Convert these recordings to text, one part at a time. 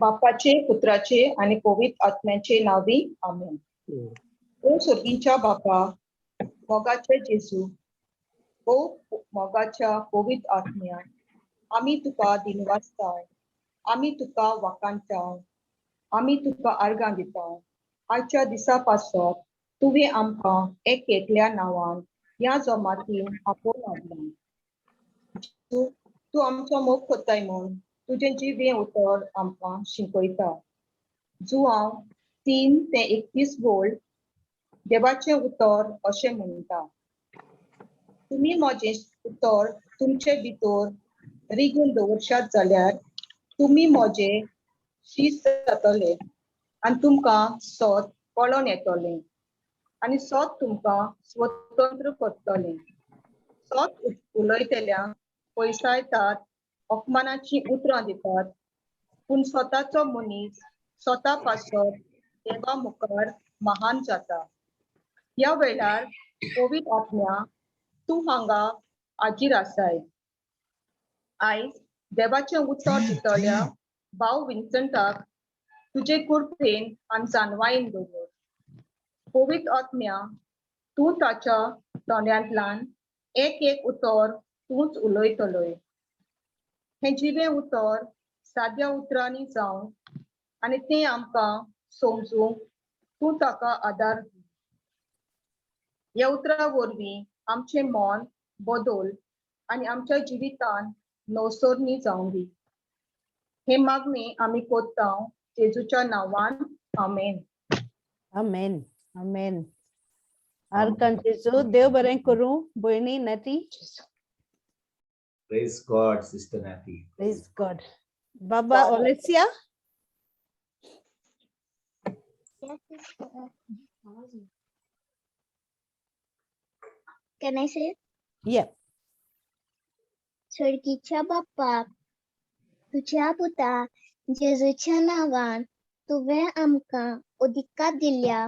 बापाचे, पुत्राचे आणि पवित्र आत्म्याचे नावी आमेन. ओ स्वर्गीच्या बापा, मोगाचे जेजू, ओ मोगाच्या पवित्र आत्म्या, आम्ही तुका दिनवासताय, आम्ही तुका वाकांताय, आम्ही तुका आर्गां दिताय. आजच्या दिसापासून तुवें आमकां एक एकल्या नांवान ह्या जमातीन आपोवन हाडला. तू आमचो मोग कोत्ताय म्हूण तुजें जिवें उतर आमकां शिकयता. जुआंव 3 ते 31 बोल देवाचें उतर अशें म्हणटा. तुम्ही म्हजें उतर तुमचे भितर रिगून दवरशात जाल्यार तुम्ही म्हजें शिस्त जातले आनी तुमकां सोत कळोन येतलें आनी सोत तुमकां स्वतंत्र करतलें. सोत उलयतल्यांक पयसायतात, अपमानाची उतरां दितात, पूण स्वताचो मनीस स्वता पासत देवा मुखार महान जाता. ह्या वेळार पवित्र आत्म्या तूं हांगा हाजीर आसाय. आयज देवाचें उतर दितल्या भाव विन्संटाक तुजे कुडतेन आनी जानवायेन दवर. पवित्र आत्म्या तूं ताच्या तोंड्यांतल्यान एक एक उतर तूंच उलयतलोय. हें जिवें उतर साद्या उतरांनी जावं आनी तें आमकां समजूंक तूं ताका आदार दी. ह्या उतरां वरवीं आमचें मन बदल आनी आमच्या जिवितान नवसरणी जावं दी. हे मागणी आमी कोत्ता जेजूच्या नांवान. आमेन. आमेन. आमेन. आर्कान जेजू देव बरें करूं. भयणी नटी. Praise God, Sister Natty. Praise God. Baba Olesia. Can I say it? Yeah. स्वर्गीच्या बाप्पा, तुझ्या पुता जेजूच्या नावान तुवें आमकां अधिकार दिल्या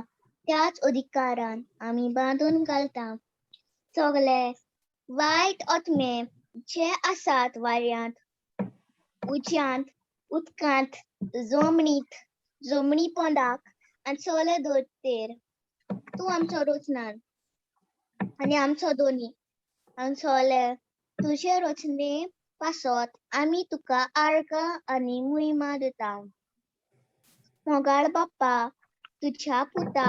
त्याच अधिकारान आमी बांदून घालता. सगळे वायट आत्मे जे आसात वाऱ्यांत, उज्यांत, उदकांत, जमनी पोंदाक आनी सगळे धरतेर तूं आमचो रचनान आनी आमचो दोनी आनी सगळे तुजे रचने पासत आमी तुका आर्गां आनी महिमा दिता. मोगाळ बाप्पा, तुझ्या पुता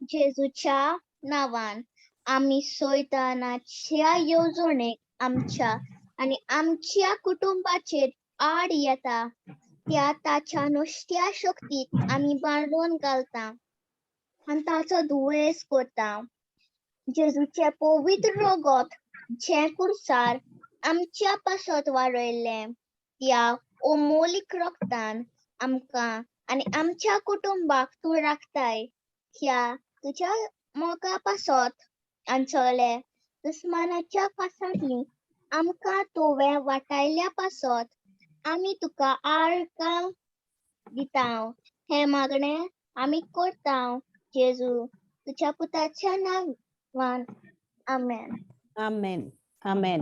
जेजूच्या नावान आमी सैतानाच्या येवजणेक आमच्या आनी आमच्या कुटुंबाचेर आड येता त्या ताच्या नुस्त्या शक्तीक आमी बांदून घालता आनी ताचो दुयेस करता. जेजूचे पवित्र रगत जे कुर्सार आमच्या पासत वाडयल्लें त्या अमोलीक रगतान आमकां आनी आमच्या कुटुंबाक तूं राखताय. ह्या तुज्या मोगा पासत आनी सगळे दुस्मानाच्या फासांतली आमकां तुवें वाटायल्या पासत आमी तुका आर्गां दिता. हे मागणें आमी करता जेजू तुज्या पुताच्या नांवान. आमेन. आमेन. आमेन.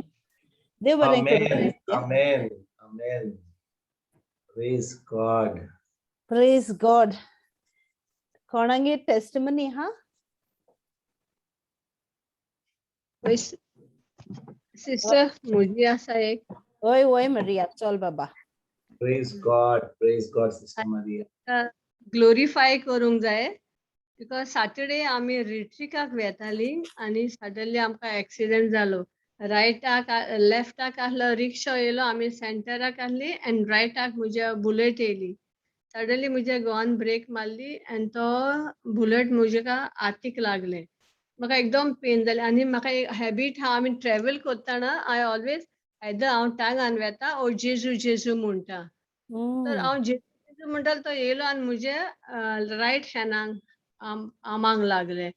देव बरें करूं. Amen. Olesia. Amen. Amen. Praise God. Praise God. कोणागे टेस्टिमनी हा? सिस्टर मुझे आसा एक. ओय ओय मरिया चल बाबा. Praise God. Praise God, Sister Maria. Glorify करूंक जाय बिकॉज सॅटर्डे आमी रिट्रीकाक वेताली आनी सडनली आमकां एक्सिडेंट जालो. रायटाक लेफ्टाक आहलो रिक्षा येयलो, आमी सेंटराक आहली एंड रायटाक म्हज्या बुलेट येयली. सडनली म्हज्या घोवान ब्रेक मारली एंड तो बुलेट म्हज्या हातीक लागले. म्हाका एकदम पेन जालें आनी म्हाका एक हॅबीट हा, आमी ट्रॅवल करतना आय ऑलवेज आयदर हांव टांगान वेता ओ जेजू जेजू म्हणटा. तर हांव जेजू म्हणटा तो येयलो आनी म्हज्या रायट हँडाक आमांक लागले.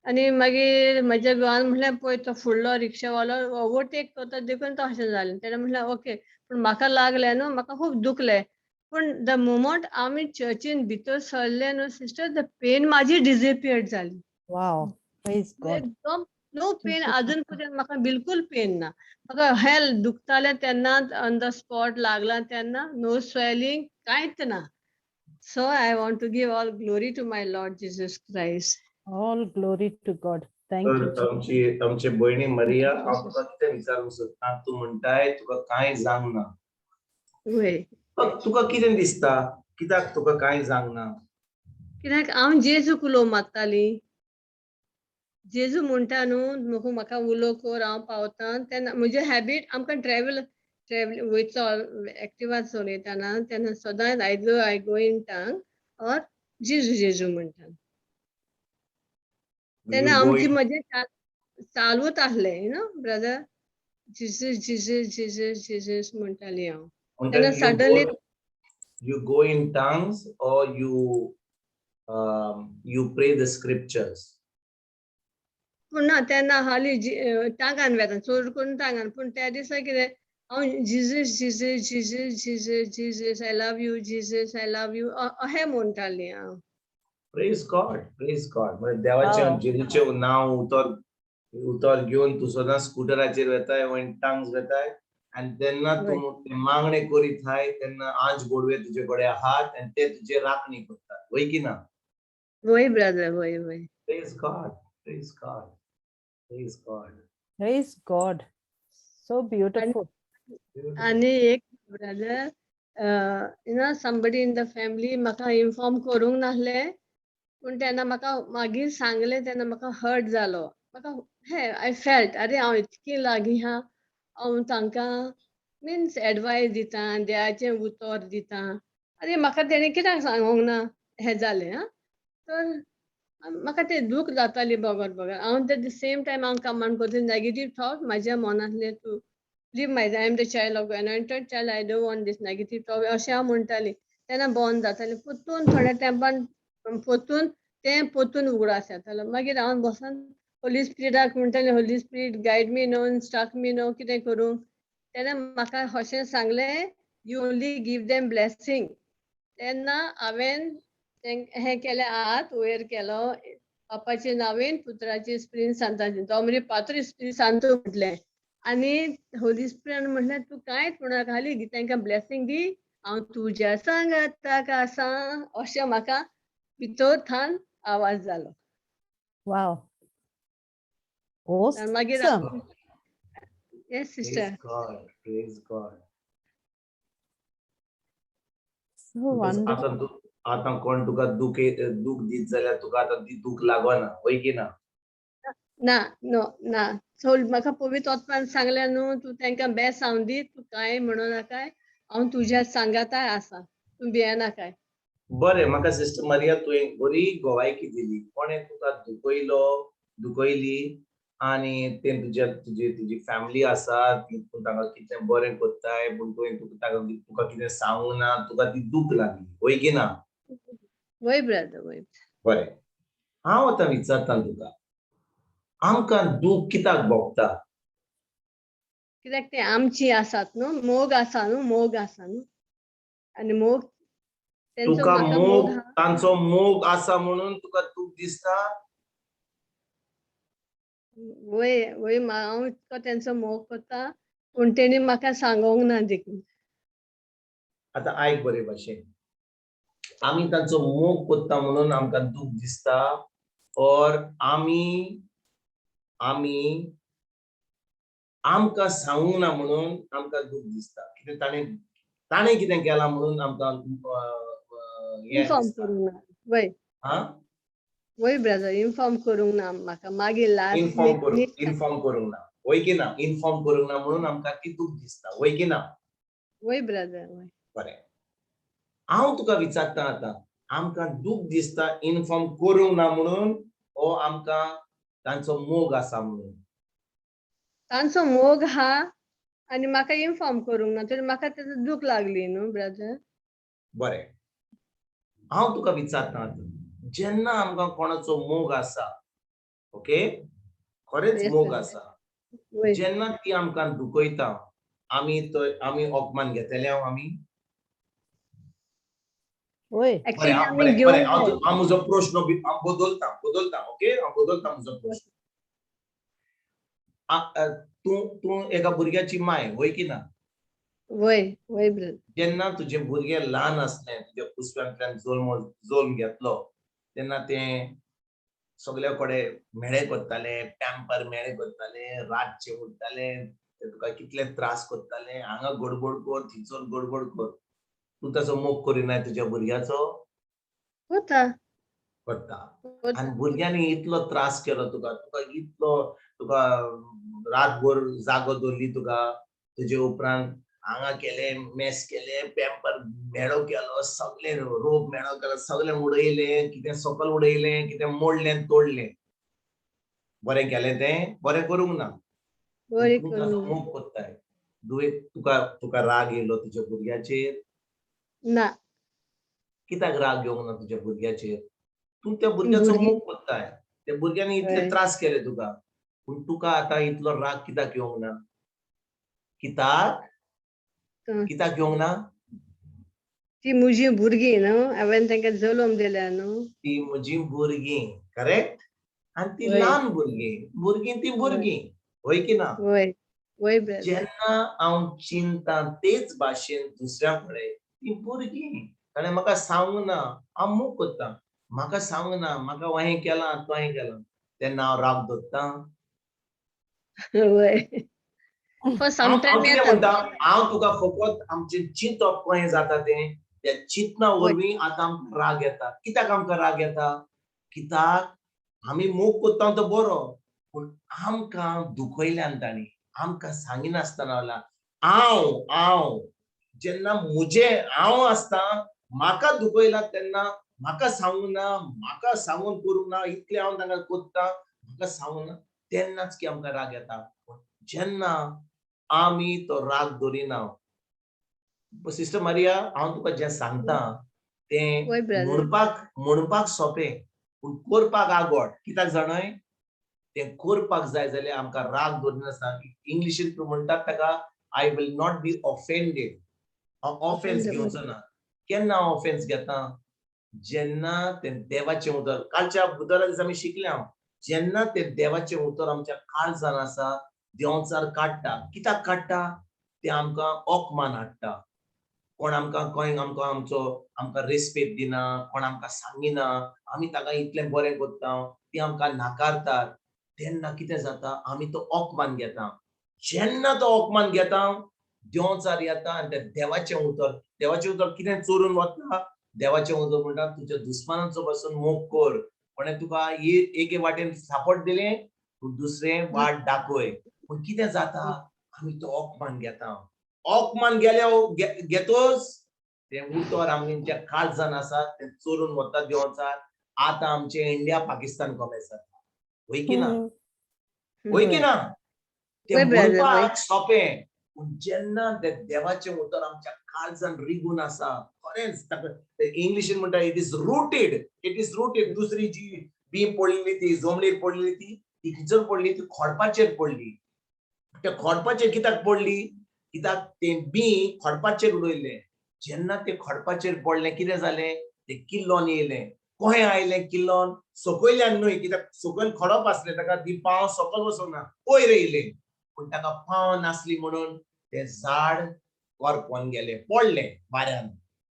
आनी मागीर म्हज्या घोवान म्हटलें पळय तो फुडलो रिक्षावालो ओवरटेक करता देखून तो अशें जालें. तेणें म्हटलें ओके, पूण म्हाका लागलें न्हू, म्हाका खूब दुखलें. पूण द मोमेंट आमी चर्चीन भितर सरले न्हू सिस्टर, द पेन म्हाजी डिसपियर्ड जाली. वाव. Praise God. एकदम नो पेन. अजून पर्यंत म्हाका बिलकुल पेन ना. म्हाका हें दुखतालें तेन्ना ऑन द स्पॉट लागला तेन्ना नो स्वेलिंग कांयच ना. So I want to give all glory to my Lord Jesus Christ. All glory to God. Thank you. तर आमची भयणी मरिया हांव तुका कितें विचारूंक सोदता तूं म्हणटाय तुका कांय जावंक ना वय तुका कितें दिसता कित्याक तुका कांय जावंक ना कित्याक हांव जेजूक उलो मारताली जेजू म्हणटा न्हू म्हाका उलो कर हांव पावतां तेन्ना म्हजे हॅबीट आमकां ट्रॅवल वयतलो एक्टिवा चलयतना तेन्ना सदांच आयदर आय गो इन टंग और जेजू जेजू म्हणटा तेन्ना आमची म्हजें चालूच आसलें you know brother Jesus Jesus Jesus Jesus म्हणटाली हांव तेन्ना suddenly you go in tongues or you pray the scriptures पूण ना तेन्ना हाली टांगान वेता चोर करून टांगान पूण त्या दिसा कितें हांव Jesus Jesus Jesus Jesus Jesus I love you Jesus I love you अहें म्हणटाली हांव praise god म्हणजे देवाचें Wow. जेजूचें नांव उतर घेवन तूं सदां स्कुटराचेर वेताय वा टांग्स वेताय आनी तेन्ना तूं मागणे करीत हाय तेन्ना आंज गोडवे तुजे कडेन आहात आनी ते तुजे राखणी करतात वय की ना वय ब्रदर वय वय praise god praise god praise god Praise God. So beautiful. आनी एक brother you know somebody in the family म्हाका इन्फॉर्म करूंक नासलें पूण तेन्ना म्हाका मागीर सांगलें तेन्ना म्हाका हर्ट जालो म्हाका आय फेल्ट अरे हांव इतकी लागीं आहा हांव तांकां मिन्स एडवायस दिता देवाचें उतर दिता अरे म्हाका तेणें कित्याक सांगूंक ना हें जालें आं तर म्हाका तें दूख जाताली बोगोत बोगोत हांव द सेम टायम हांव कमांड करता नेगेटीव थॉट म्हाज्या मनांतले तूं leave my I am the child of anointed child I don't want this negative thought अशें हांव म्हणटाली तेन्ना बंद जातालें पोत्तून थोड्या टायमान पोत्तून उगडास येतालो मागीर हांव बसून होली स्पिरिटाक म्हणटालें Holy spirit guide me know instruct me know कितें करूं तेन्ना म्हाका अशें सांगलें you only give them blessing तेन्ना हांवें हें केलें हात वयर केलो बापाचे नांवेन पुत्राचे स्पिरीट सांताचे तो म्हणजे पात्र स्पिरीट सांतो म्हटलें आनी होली स्पिरीट म्हटलें तूं कांयच म्हणून खाली तांकां ब्लेसिंग दी हांव तुज्या सांगाताक आसा अशें म्हाका भितर थान आवाज जालो Wow. मागीर Awesome. Yes sister praise god So wonderful. आतां कोण तुका दूख दीत जाल्यार तुका आतां ती दूख लागना वय की ना ना नो ना सो म्हाका पवित्र आत्मान सांगलें न्हू तूं तांकां बेस्ट हांव दी तूं कांय म्हणू नाकाय हांव तुज्या सांगाताय आसा तूं भियेनाकाय बरें म्हाका सिस्टर मारिया तुवें बरी गोवायकी दिली कोणें तुका दुखयली आनी तें तुजी फॅमिली आसा तूं तांकां कितें बरें करताय पूण तुवें तुका कितें सांगूंक ना तुका ती दूख लागली वय की ना वय ब्रदर वय बरें हांव आतां विचारतां तुका आमकां दूख कित्याक भोगता कित्याक ते आमची आसात न्हू मोग आसा न्हू आनी मोग तेंचो तुका म्हाका मोग मोग आहा तांचो मोग आसा म्हणून तुका दूख दिसता वय वय हांव इतको तेंचो मोग करता पूण तेणी म्हाका सांगोंक ना देखून आतां आयक बरे भाशेन आमी तांचो मोग करता म्हणून आमकां दूख दिसता और आमी आमकां सांगूंक ना म्हणून आमकां दूख दिसता कितें ताणें कितें केलां म्हणून आमकां इन्फॉर्म करूंक ना वय वय ब्रदर इन्फॉर्म करूंक ना म्हाका मागीर लास्ट इन्फॉर्म करूंक ना वय की ना इन्फॉर्म करूंक ना म्हणून आमकां ती दूख दिसता वय की ना वय ब्रदर वय बरें हांव तुका विचारता आतां आमकां दूख दिसता इन्फॉर्म करूंक ना म्हणून हो आमकां तांचो मोग आसा म्हणून तांचो मोग आहा आनी म्हाका इन्फॉर्म करूंक ना तर म्हाका तेजो दूख लागली न्हू ब्रदर बरें हांव तुका विचारता आतां जेन्ना आमकां कोणाचो मोग आसा ओके खरेंच Yes, मोग sir. आसा वय जेन्ना ती आमकां दुखयता आमी अपमान घेतले आमी Oy. एक्चुअली आमी बरें घेवंक जाय हांव म्हजो प्रश्न बदलता ओके हांव बदलता म्हजो प्रश्न तूं एका भुरग्याची माय वय की ना वय वय ब्रदर. जेन्ना तुझे भुरगे ल्हान असले तुझ्या कुसव्यांतल्यान जल्म घेतलो तेन्ना ते सगळे कडेन मेळे करताले, पॅम्पर मेळे करताले, रातचे उठताले, ते तुका कितले त्रास करताले, हांगा गडबड कर, थिचर गडबड कर. तू ताचो मोग करिना तुझ्या भुरग्याचो? होता करता. होता. आणि भुरग्यांनी इतलो त्रास केलो तुका, तुका रातभर जागो दवरली तुका, तुजे उपरांत हांगा केले, मेस केले, पॅम्पर मेळो केलो, सगळे रोप मेळो केलो, सगळे उडयले, कितें सकल उडयलें, कितें मोडलें तोडलें. बरें केलें तें? बरें करूंक ना. बरें तूं ताचो करून मोग कोत्ताय. तुका राग येयलो तुज्या भुरग्याचेर? ना कित्याक राग येवंक ना तुज्या भुरग्याचेर? तूं त्या भुरग्याचो भुरगीं मोग कोत्ताय. त्या भुरग्यांनी इतले हय. त्रास केले तुका. पूण तुका आतां इतलो राग कित्याक येवंक ना? कित्याक? हं. कित्याक येवंक ना? ती म्हजी भुरगीं न्हू, हांवेन तांकां जल्म दिल्या न्हू. ती म्हजी भुरगीं, करेक्ट? आनी ती वय ल्हान भुरगीं ती वय भुरगीं. होय की ना? वय वय ब्रदर. जेन्ना हांव चिंतां तेच भाशेन दुसऱ्या कडेन ती भुरगीं. ताणें म्हाका सांगूंक ना, हांव मोग कोत्तां. म्हाका सांगूंक ना, म्हाका हें केलां, तो हें केलां. तेन्ना हांव राग धरतां. वय फॉर हांव समटायम कितें येता. म्हणटा, हांव तुका फकत आमचें चिंतप कशें जाता तें, त्या चिंतना वय वरवीं आतां आमकां राग येता. कित्याक आमकां राग येता? कित्याक आमी मोग कोत्ता तो बरो, पूण आमकां दुखयल्यान तांणी, आमकां सांगिनासतना हांव जेन्ना हांव आसतां, म्हाका दुखयलां तेन्ना म्हाका सांगूंक ना, म्हाका सांगून करूंक ना, इतलें हांव तांकां कोत्तां, म्हाका सांगूंक ना, तेन्नाच की आमकां राग येता. पूण जेन्ना आमी तो राग धरिना, सिस्टर मारिया, हांव तुका जें सांगतां तें वय ब्रदर. म्हणपाक सोंपें, पूण करपाक आगोड. कित्याक जाणाय? तें करपाक जाय जाल्यार आमकां राग धरनासतना इंग्लिशीन म्हणटात ताका I will not be offended. हांव ऑफेन्स घेवचो ना. केन्ना हांव ऑफेन्स घेतां? जेन्ना तें देवाचें उतर, कालच्या बुधवारा दिसा आमी शिकले हांव, जेन्ना तें देवाचें उतर आमच्या काळजान आसा, देंवचार काडटा. कित्याक काडटा? तें आमकां ओकमान हाडटा. कोण आमकां रेस्पेद दिना, कोण आमकां सांगिना, आमी ताका इतलें बरें कोत्ता, ती आमकां नाकारतात. तेन्ना कितें जाता? आमी तो ओकमान घेता. जेन्ना तो ओकमान घेता, देंवचार येता आनी तें देवाचें उतर कितें चोरून वता? देवाचें उतर म्हणटा तुज्या दुस्मानाचो पासून मोग कर. कोणें तुका एके वाटेन सापट दिलें, तूं दुसरें वाट दाखय. पूण कितें जाता? आमी तो ओकमान घेता. ओकमान घेतोच तें उतर आमच्या काळजान आसा तें चोरून वता देंवचार. आतां आमचें इंडिया पाकिस्तान कॉमेस जाता. होय की ना? होय की वय ना? तें वय ब्रदर वय. म्हणपाक सोंपें, पूण जेन्ना तें देवाचें उतर आमच्या काळजान रिगून आसा, खरेंच ताका इंग्लिशीन म्हणटा इट इज रुटेड. दुसरी जी बीं पडलेली ती जमनीर पडलेली ती खंयसर पडली? ती खोडपाचेर पडली. त्या खोडपाचेर कित्याक पडली? कित्याक तें बीं खोडपाचेर उडयल्लें. जेन्ना तें खोडपाचेर पडलें कितें जालें? तें किल्लोन येयलें. कहें आयलें किल्लोन? सकयल्यान न्हय, कित्याक सकयल खडप आसलें ताका ती पांव सकयल वचोंक ना, वयर येयलें. पूण ताका पांव नासली म्हणून तें झाड करपोन गेलें, पडलें वाऱ्यान.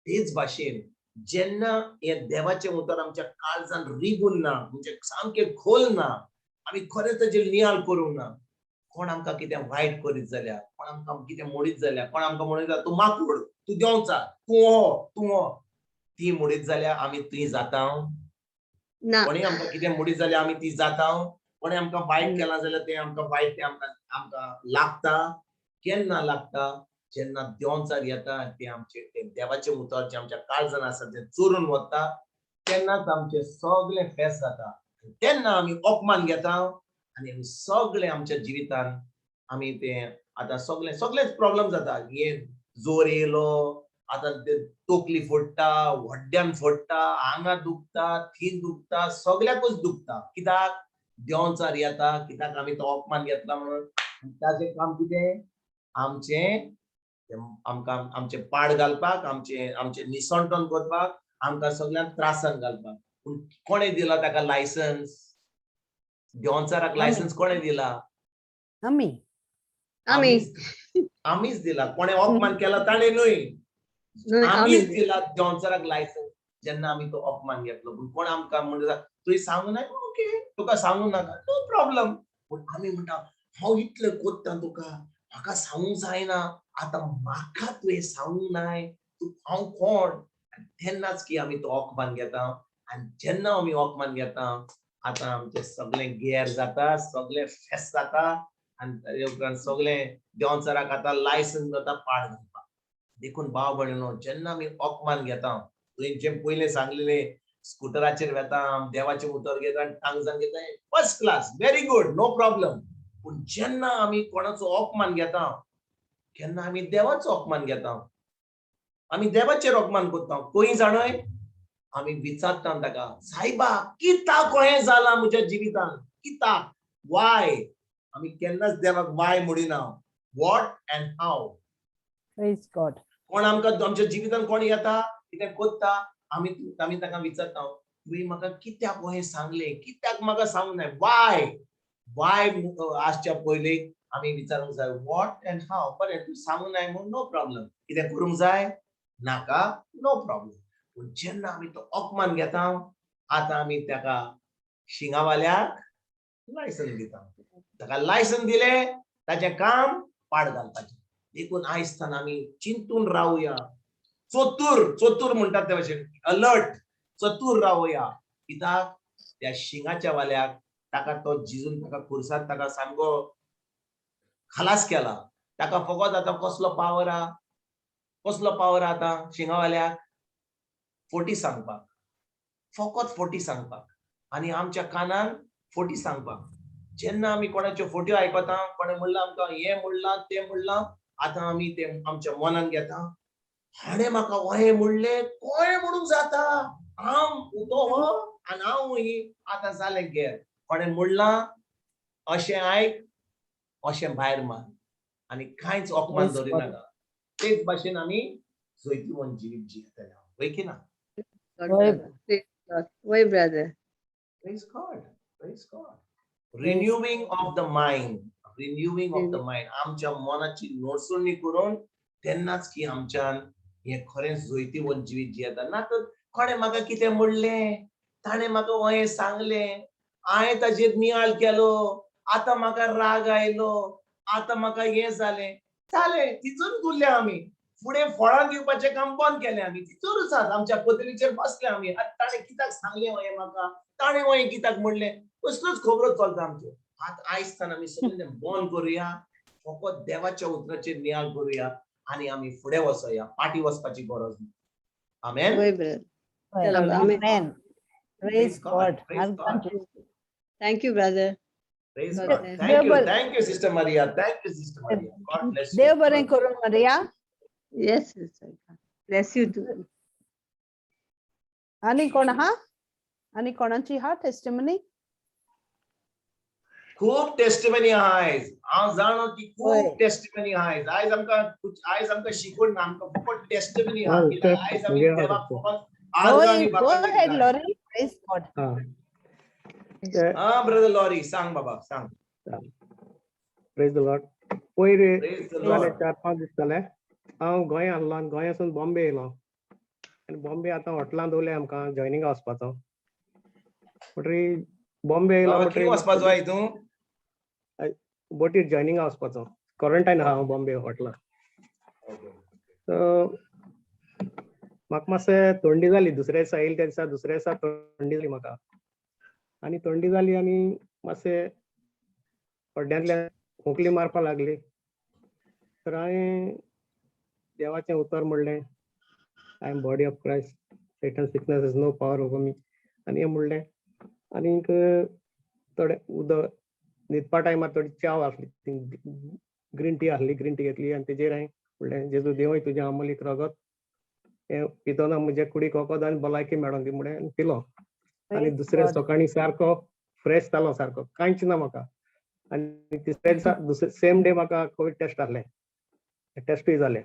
तेच भाशेन जेन्ना हें देवाचें उतर आमच्या काळजान रिगून ना, म्हणजे सामकें खोल ना, आमी खरेंच ताचेर नियाळ करूंक ना, कोण आमकां कितें वायट करीत जाल्यार, कोण आमकां कितें म्हणीत जाल्यार, कोण आमकां म्हणयता तूं माकूड, तूं देंवचार, तूं हो, ती म्हणीत जाल्यार आमी ती जाता? ना कोणी आमकां कितें म्हणीत जाल्यार आमी ती जाता? कोणी आमकां वायट ना. केलां जाल्यार तें आमकां वायट तें आमकां लागता? केन्ना लागता? जेन्ना देंवचार येता आनी तें आमचें तें देवाचें उतर जें आमच्या काळजान आसा तें चोरून वता, तेन्नाच आमचें सगळें फेस जाता. तेन्ना आमी ओकमान घेता आनी आमी सगळें आमच्या जिवितांत आमी तें आतां सगळेच प्रॉब्लेम जाता. हे जोर येयलो, आतां ते तोकली फोडटा, व्हड्ड्यान फोडटा, हांगा दुखता, थीं दुखता, सगळ्याकूच दुखता. कित्याक? देंवचार येता, कित्याक आमी तो ओकमान घेतला म्हणून. ताचें काम कितें? आमचें आमकां आमचें पाड घालपाक, आमचें निसणटोन करपाक, आमकां सगळ्यांक त्रासान घालपाक. पूण कोणें दिला ताका लायसन्स? देंवचाराक आमी लायसन्स कोणें दिला? आमी आम्ही आम्हीच दिला. कोणे अपमान केला ताणे न्हय. न्हय, आम्ही आम्हीच दिला जॉन्सराक लायसन्स. जेन्ना आम्ही तो अपमान घेतलो पूण कोण आमकां म्हणटा तुवें सांगू ना ओके तुका सांगू नाका नो प्रॉब्लम. पूण आमी म्हणटा हांव इतलें कोत्ता तुका म्हाका सांगूंक जायना आतां म्हाका तुवें सांगूंक नाय हांव कोण. तेन्नाच की आमी तो अपमान घेता. आनी जेन्ना आमी अपमान घेता आतां आमचें सगळें गैर जाता, सगळें फेस जाता आनी ताजे उपरांत सगळें जॉन्सराक आतां लायसन्स जाता पाड घालपाक. देखून भाव भयणीनो जेन्ना आमी अपमान घेता तुवें जें पयलें सांगलेलें स्कुटराचेर वेता देवाचें उतर घेता आनी टांगजान घेता first class very good no problem. पूण जेन्ना आमी कोणाचो अपमान घेता केन्ना आमी देवाचो अपमान घेता. आमी देवाचेर अपमान करता. खंय जाणय आमी विचारता ताका सायबा कित्याक हें जालां म्हज्या जिवितान कित्याक वाय. आमी केन्नाच देवाक वाय म्हणिना. What and how. Praise God. कोण आमकां आमच्या जिवितान कोण येता कितें कोत्ता आमी आमी ताका विचारता तुवें म्हाका कित्याक हें सांगलें कित्याक म्हाका सांगूंक नाय वाय. वाय आसच्या पयलीं आमी विचारूंक जाय वॉट एंड हाव. बरें तूं सांगूंक नाय म्हूण नो प्रॉब्लम. कितें करूंक जाय नाका नो प्रॉब्लम. पूण जेन्ना आमी तो अपमान घेता आतां आमी ताका शिंगावाल्याक लायसन्स दिता. ताका लायसन्स दिलें ताचें काम पाड घालपाचें. देखून आयजतान आमी चिंतून रावया. चतूर म्हणटात ते भाशेन अलर्ट चतूर रावया. कित्याक त्या शिंगाच्या वाल्याक ताका तो जिजून ताका खुर्साद ताका सामको खलास केला. ताका फकत आतां कसलो पावर आहा कसलो पावर आतां शिंगावाल्याक फोटी सांगपाक. फकत फोटी सांगपाक आनी आमच्या कानान फोटी सांगपाक. जेन्ना आमी कोणाच्यो फोट्यो आयकता कोणें म्हणलां आमकां हें म्हणलां तें म्हणलां आतां आमी तें आमच्या मनान घेता. हाणें म्हाका अहें म्हणलें कळ्ळें म्हणूंक जाता. हांव तो हो आनी हांव ही आतां जालें गेर. कोणें म्हणलां अशें आयक अशें भायर मार आनी कांयच अपमान Praise धरी God. नाका. तेच भाशेन आमी जैतिवंत जिवीत जियेतले. वय की ना. वय brother. Praise God. Praise God. Renewing of the mind. Renewing of the mind. आमच्या मनाची नोडसुणी करून तेन्नाच की आमच्यान हे खरेंच जैतिवंत जिवीत जियेता. ना तर कोणें म्हाका कितें म्हणलें ताणें म्हाका हें सांगलें हांवें ताजेर नियाळ केलो आतां म्हाका राग आयलो आतां म्हाका हें जालें तिचूरच उरले आमी. फुडें फळां दिवपाचें काम बंद केलें आमी. तिचूरच आसात आमच्या पदरीचेर बसले आमी. ताणें कित्याक सांगलें हें म्हाका ताणें हें कित्याक म्हणलें कसल्योच खबरो चलता आमच्यो. आयजतान आमी सगळें बंद करुया. फकत देवाच्या उतराचेर नियाळ करुया आनी आमी फुडें वचया. फाटीं वचपाची गरज ना. आमेन. वय ब्रदर. चलो, Amen. amen. Praise God. Praise God. Thank you brother. Praise God God. bless. Thank you, Sister Maria. Thank you, Sister Maria. God bless you. देव बरें करून मरिया. Yes sister. Bless you too. आणि कोण हा आणि कोणाची हा टेस्टिमनी. खूप टेस्टिमनी आहायज. हांव जाणो की होय. खूप टेस्टिमनी आहायज. आयज आमकां शिकवण ना आमकां फकत टेस्टिमनी आहा. हा, कित्याक आयज आमी म्हणजे देवाक हा, फकत Go आदर आनी ahead, बापायची जाय. Lori. Praise God. Brother Lori सांग बाबा सांग. Praise the Lord. पयरे Praise the जाले Lord. 4-5 दीस जाले हांव गोंय आसलो आनी गोंयासून बॉम्बे येयलो आनी बॉम्बे आतां हॉटेलांत दवरले आमकां जॉयनिंग वचपाचो. म्हणटरी बॉम्बे येयलो बाबा खंय वचपाचो आय तूं? बोटीर जॉयनिंगा वचपाचो. क्वॉरंटायन आहा हांव बॉम्बे हॉटेलांत. सो म्हाका मातशें थंडी जाली. दुसऱ्या दिसा येयले त्या दिसा दुसऱ्या दिसा थंडी जाली म्हाका आनी थंडी जाली आनी मातशें हड्ड्यांतल्यान खोंकली मारपा लागली. तर हांवें देवाचें उतर म्हणलें I am body of Christ Satan sickness is no power over me आनी हें म्हणलें. आनीक थोडें उदक न्हिदपा टायमार थोडी च्या आसली ग्रीन टी आसली ग्रीन टी घेतली आनी तेजेर हांवें म्हणलें जेजू देवय तुजें अमोलीक रगत हें पितना म्हजे कुडीक वखद आनी भलायकी मेळोन दी म्हणलें पिलो. आनी दुसऱ्या God. सकाळीं सारको फ्रेश जालो सारको कांयच ना म्हाका. आनी तिसऱ्या दिसा सेम डे म्हाका कोवीड टेस्ट आसलें. टेस्टूय जालें.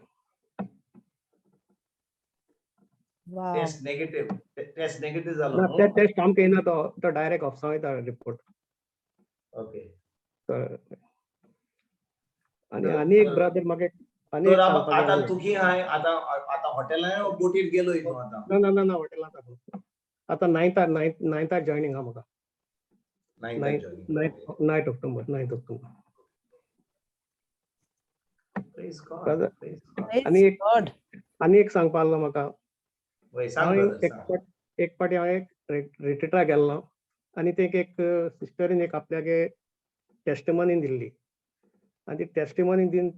Wow. टेस्ट नेगेटिव्ह जालो ना न्हू? ते टेस्ट आमकां येना तो डायरेक्ट ऑफिसां वयता रिपोर्ट. ओके. आनी एक ब्रदर म्हाका आनी तर एक आता सांगपाक आता जाय. तुगी हाय आता आता हॉटेलान बोटीर गेलोय तू आता ना हॉटेलांत आसा. आतां 9th जॉयनिंग आहा म्हाका. 9th joining. 9th October. Praise God. Brother. Praise God. Praise God. आनी एक सांगपा आसलो म्हाका. वय सांग हांव brother, सांग. एक पाटी हांव एक रिट्रीटाक गेल्लो आनी थंय एक सिस्टरीन एक आपल्यागे टेस्टिमनी दिल्ली आनी ती टेस्टिमनी दिन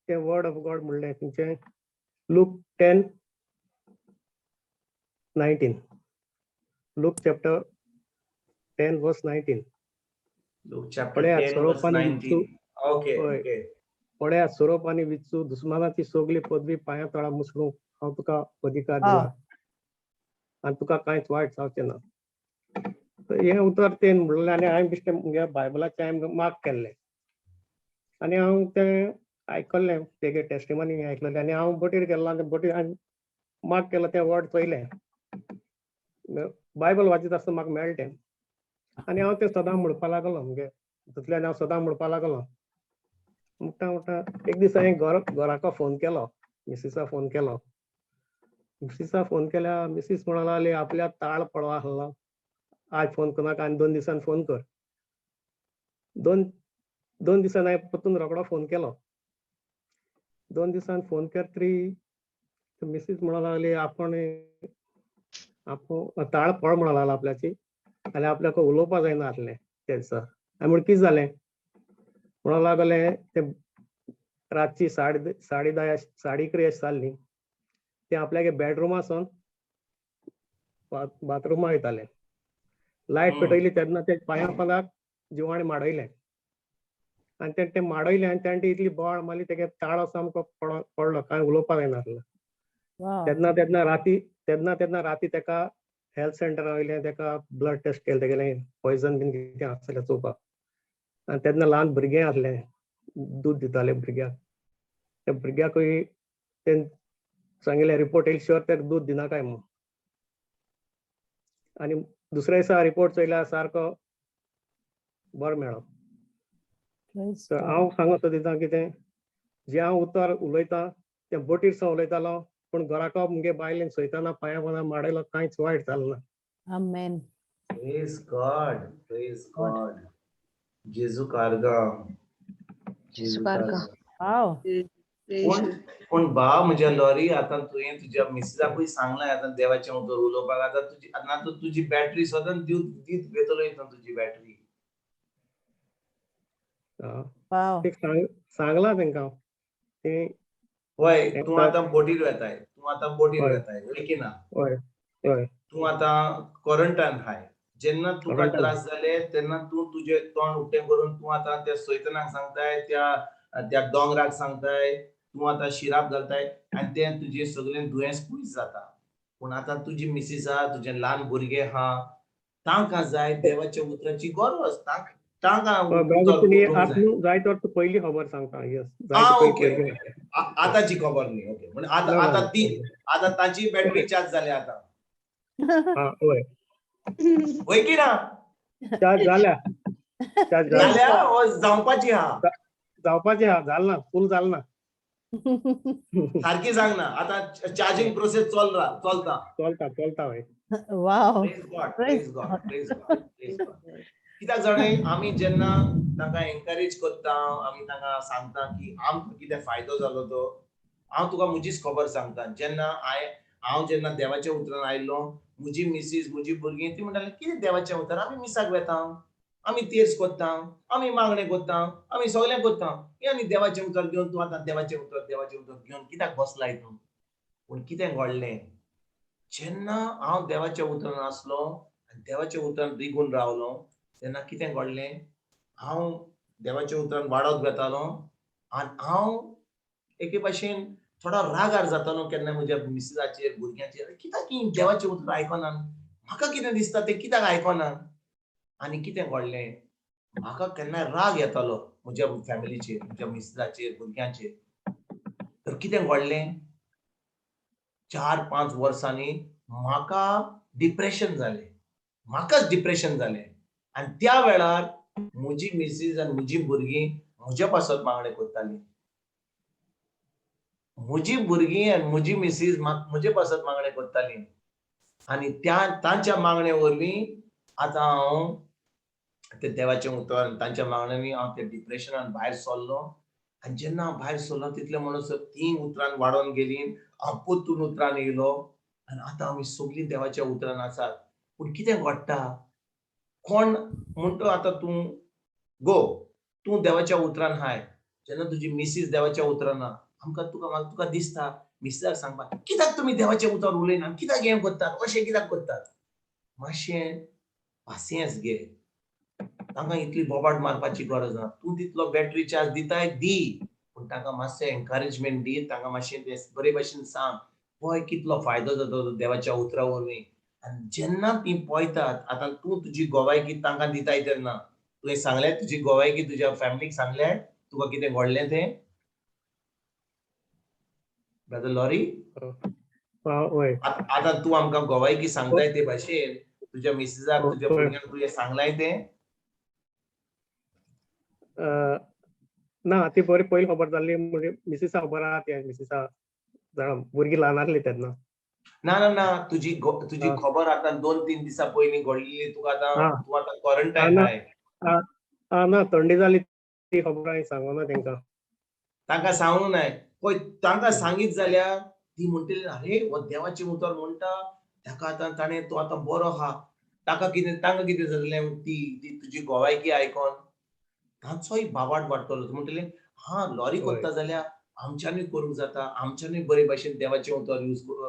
ते वर्ड ऑफ गॉड म्हणलें तेंचें look 10:19 look chapter 10 verse 19 Luke chapter पळयात 10 verse स्वरूपान 19. Okay, होय. okay. पळयात स्वरूप आनी विचू दुस्मानाची सगळी पदवी पांया तळा मुसळूंक हांव तुका अधिकार Ah. दिला आनी तुका कांयच वायट जावचें ना. तर हें उतर तें म्हणलें आनी हांवें बेश्टें म्हज्या बायबलाचें हांवें मार्क केल्लें आनी हांव तें आयकल्लें तेगे टेस्टिमनी आयकलेलें आनी हांव बोटीर गेल्लो आनी बोटीर हांवें मार्क केलो तें वर्ड चोयलें. बायबल वाचीत आसतना म्हाका मेळ्ळें तें आनी हांव तें सदां म्हणपा लागलो म्हगे तितल्यान हांव सदां म्हणपा लागलो. म्हणटा एक दीस हांवें घराको फोन केलो. मिसिसा फोन केलो. मिसिसा फोन केल्या मिसीस म्हणूंक लागली आपल्या ताळ पडवा आसलो. आज फोन करनाका आनी 2 दिसान फोन कर. 2 दिसान हांवें परतून रोकडो फोन केलो. 2 दिसान फोन करतरी मिसीस म्हणूंक लागली आपूण ताळ पड म्हणूंक लागलो आपल्याची आनी आपल्याक उलोवपा जायना आसलें त्या दिसा. हांवें म्हणलें कितें जालें म्हणूंक लागलें तें रातची 10:30 11:30 जाल्ली. ते आपल्यागे बेडरुमांतसून बाथरुमा वयताले. लायट पेटयली तेन्ना ते पांया पदाक जिवाणें माडयलें आनी तें माडयलें आनी तेणें इतली बोवाळ मारली तेगे ताळो सामको पडलो कांय उलोवपा जायना आसलें. Wow. तेन्ना राती तेका हेल्थ सेंटरा वयलें तेका ब्लड टेस्ट केलें तेगेलें पॉयझन बीन कितें आसलें चोवपाक आनी तेन्ना ल्हान भुरगें आसलें दूद दिताले भुरग्याक. त्या भुरग्याकूय तें सांगिल्लें रिपोर्ट येयले शुअर तेका दूद दिनाकाय म्हूण आनी दुसऱ्या दिसा रिपोर्ट चोयल्यार सारको बरो मेळ्ळो. Praise तर God. हांव सांगूंक सोदितां कितें जें हांव उतर उलयतां तें बोटीर सावन उलयतालो पूण घराको मुगे बायलेन सयताना पांया पदां माडयलो कांयच वायट जालें ना. Amen. Praise God. Praise God. जेजू कारगा. जेजू कारगा. Wow. पूण बा म्हज्या लॉरी आतां तुवें तुज्या मिसिसाकूय सांगलां आतां देवाचें उतर उलोवपाक आतां तुजी बॅटरी सदां दीत घेतलो हितून तुजी बॅटरी. Wow. ते सांगलां तेंकां तें वय तूं एकदा- आतां बोटीर वेताय हय. वय की ना. हय हय तूं आतां क्वॉरंटायन हाय. जेन्ना तुका Quarantine. त्रास जाले तेन्ना तूं तुजें तोंड उक्तें करून तूं आतां त्या सैतनाक सांगताय त्या दोंगराक सांगताय तूं आतां शिराप घालताय आनी तें तुजें सगळें दुयेंस पयस जाता. पूण आतां तुजी मिसीस आहा तुजें ल्हान भुरगें आहा तांकां जाय देवाच्या उतराची गरज तांकां ब्रदर उतर तुमी करूंक जाय. आतां जाय तर पयली खबर सांगता यस ओके आतांची खबर न्ही. ओके म्हणजे आतां ताची बॅटरी चार्ज जाली आतां. हय वय की ना. चार्ज जाल्या जाल्या हो जावपाची आहा. जावपाचें आहा जालें ना फूल जालें ना. सारकी सांग ना आतां चार्जिंग प्रोसेस चलता. चलता हय. Wow. Praise God. कित्याक जाणाय आमी जेन्ना तांकां एनकरेज करता आमी तांकां सांगता की आमकां कितें फायदो जालो तो हांव तुका म्हजीच खबर सांगता. जेन्ना हांव जेन्ना देवाच्या उतरान आयिल्लो म्हजी मिसीस म्हजी भुरगीं ती म्हणटाली कितें देवाचें उतर आमी मिसाक वेता आमी तेर्स कोत्ता आमी मागणें कोत्ता आमी सगलें कोत्ता हें आनी देवाचें उतर घेवन तूं आतां देवाचें उतर घेवन कित्याक बसला हितून. पूण कितें घडलें जेन्ना हांव देवाच्या उतरान आसलो आनी देवाच्या उतरान रिगून रावलो तेन्ना कितें घडलें हांव देवाच्या उतरान वाडत वेतालो आनी हांव एके भाशेन थोडो रागार जातालो केन्ना म्हज्या मिसिसाचेर भुरग्यांचेर कित्याक ही देवाचें उतर आयकनात म्हाका कितें दिसता ते कित्याक आयकनात आनी कितें घडलें म्हाका केन्नाय राग येतालो म्हज्या फॅमिलीचेर म्हज्या मिसिसाचेर भुरग्यांचेर तर कितें घडलें 4-5 वर्सांनी म्हाका डिप्रेशन जालें म्हाकाच डिप्रेशन जालें आनी त्या वेळार म्हजी मिसीस आनी म्हजी भुरगीं म्हज्या पासत मागणें कोत्तालीं म्हजी भुरगीं आनी म्हजी मिसीस म्हाका म्हजे पासत मागणें करताली आनी तांच्या मागणे वरवीं आतां हांव ते देवाचें उतर तांच्या मागण्यांनी हांव ते डिप्रेशनान भायर सरलो आनी जेन्ना हांव भायर सरलो तितले म्हणसर 3 उतरां वाडोन गेलीं हांव परतून उतरान येयलो आनी आतां आमी सगळीं देवाच्या उतरान आसात पूण कितें घडटा कोण म्हणटा आतां तूं गो तूं देवाच्या उतरान हाय जेन्ना तुजी मिसीस देवाच्या उतरान ना तुका दिसता मिसेसाक सांगपाक कित्याक तुमी देवाच्या उतर उलयना कित्याक हें करतात अशें कित्याक करतात मातशें पासियेंस घे तांकां इतली बोबाड मारपाची गरज ना तूं तितलो बॅटरी चार्ज दिताय दी पूण तांकां मातशें एनकरेजमेंट दी तांकां मातशें तें बरे भशेन सांग पळय कितलो फायदो जाता देवाच्या उतरा वरवीं आनी जेन्ना तीं पळयतात आतां तूं तुजी गोवायकी तांकां दिताय तेन्ना तुवें सांगलें तुजी गोवायकी तुज्या फॅमिलीक सांगलें तुका कितें घडलें तें ब्रदर लॉरी होय आतां तूं आमकां गोवायकी सांगताय ते भाशेन तुज्या मिसेसाक तुज्या भुरग्यांक तुवें सांगलाय तें ना ती बरी पयली खबर जाल्ली म्हणजे मिसेसा खबर आहा ती मिसेसा जाणा भुरगीं ल्हान आसली तेन्ना ना ना ना तुजी खबर आतां 2-3 दिसा पयलीं घडलेली तुका आतां तूं आतां क्वॉरंटायन हाय ना थंडी जाली ती खबर हांवें सांगोना तेंकां तांकां सांगूंक नाय पळय तांकां सांगीत जाल्यार ती म्हणटली अरे हो देवाचें उतर म्हणटा ताका आतां ताणें तो आतां बरो आहा तांकां कितें जातलें ती तुजी गोवायकी आयकोन तांचोय बाबाड वाडटलो म्हणटले हा लॉरी करता जाल्यार आमच्यांनी करूंक जाता आमच्यांनी बरे भशेन देवाचें उतर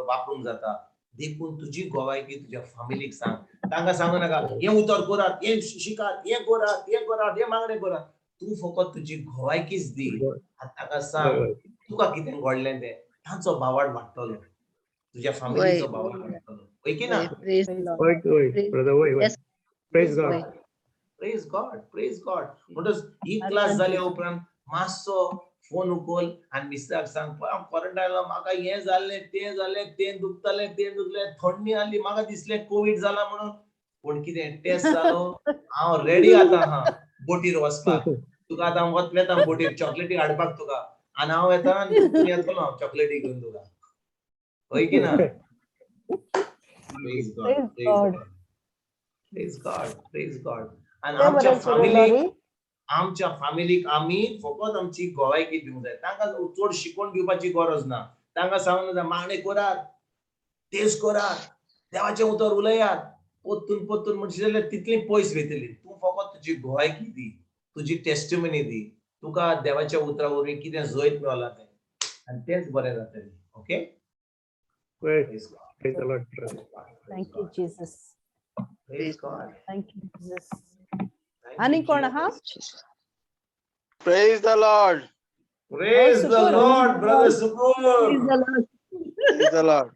वापरूंक जाता देखून तुजी गोवायकी तुज्या फॅमिलीक सांग तांकां सांगू नाका हें उतर करात हें शिकात हें करात हें मागणें करात तूं फकत तुजी गोवायकीच दी आनी ताका सांग तुका कितें घडलें तें तांचो बाबाड वाडटलो तुज्या फॅमिलीचो बाबाड वाडटलो वय की ना प्रेज गॉड म्हणटच ही क्लास जाल्या उपरांत मातसो फोन उखल आनी मिस्टराक सांग पळय हांव क्वॉरंटायन म्हाका हें जाल्लें तें दुखतलें थंडी आसली म्हाका दिसलें कोवीड जाला म्हणून पूण कितें टेस्ट जालो हांव रेडी आतां हा बोटीर वचपाक तुका आतां वतलें बोटीर चॉकलेटी हाडपाक तुका आनी हांव येता आनी तूं येतलो हांव चॉकलेटी घेवन तुका वय की ना प्रेज गॉड आनी आमच्या फॅमिलीक आमी फकत आमची गोवायकी दिवंक जाय तांकां चड शिकोवन दिवपाची गरज ना तांकां सांगूंक जाय मागणें करात टेस्ट करात देवाचें उतर उलयात परतून म्हणशी जाल्यार तितली पयस वयतली तूं फकत तुजी गोवायकी दी तुजी टेस्टिमनी दी तुका देवाच्या उतरा वरवीं कितें जैत मेळलां तें आनी तेंच बरें जातलें okay Thank you, Jesus. Praise God. Thank you, Jesus. Thank आणि you, कोण Jesus. आहा? Praise the Lord. Praise the Sukur. Lord, brother Sukur. Praise the Lord. Praise the Lord.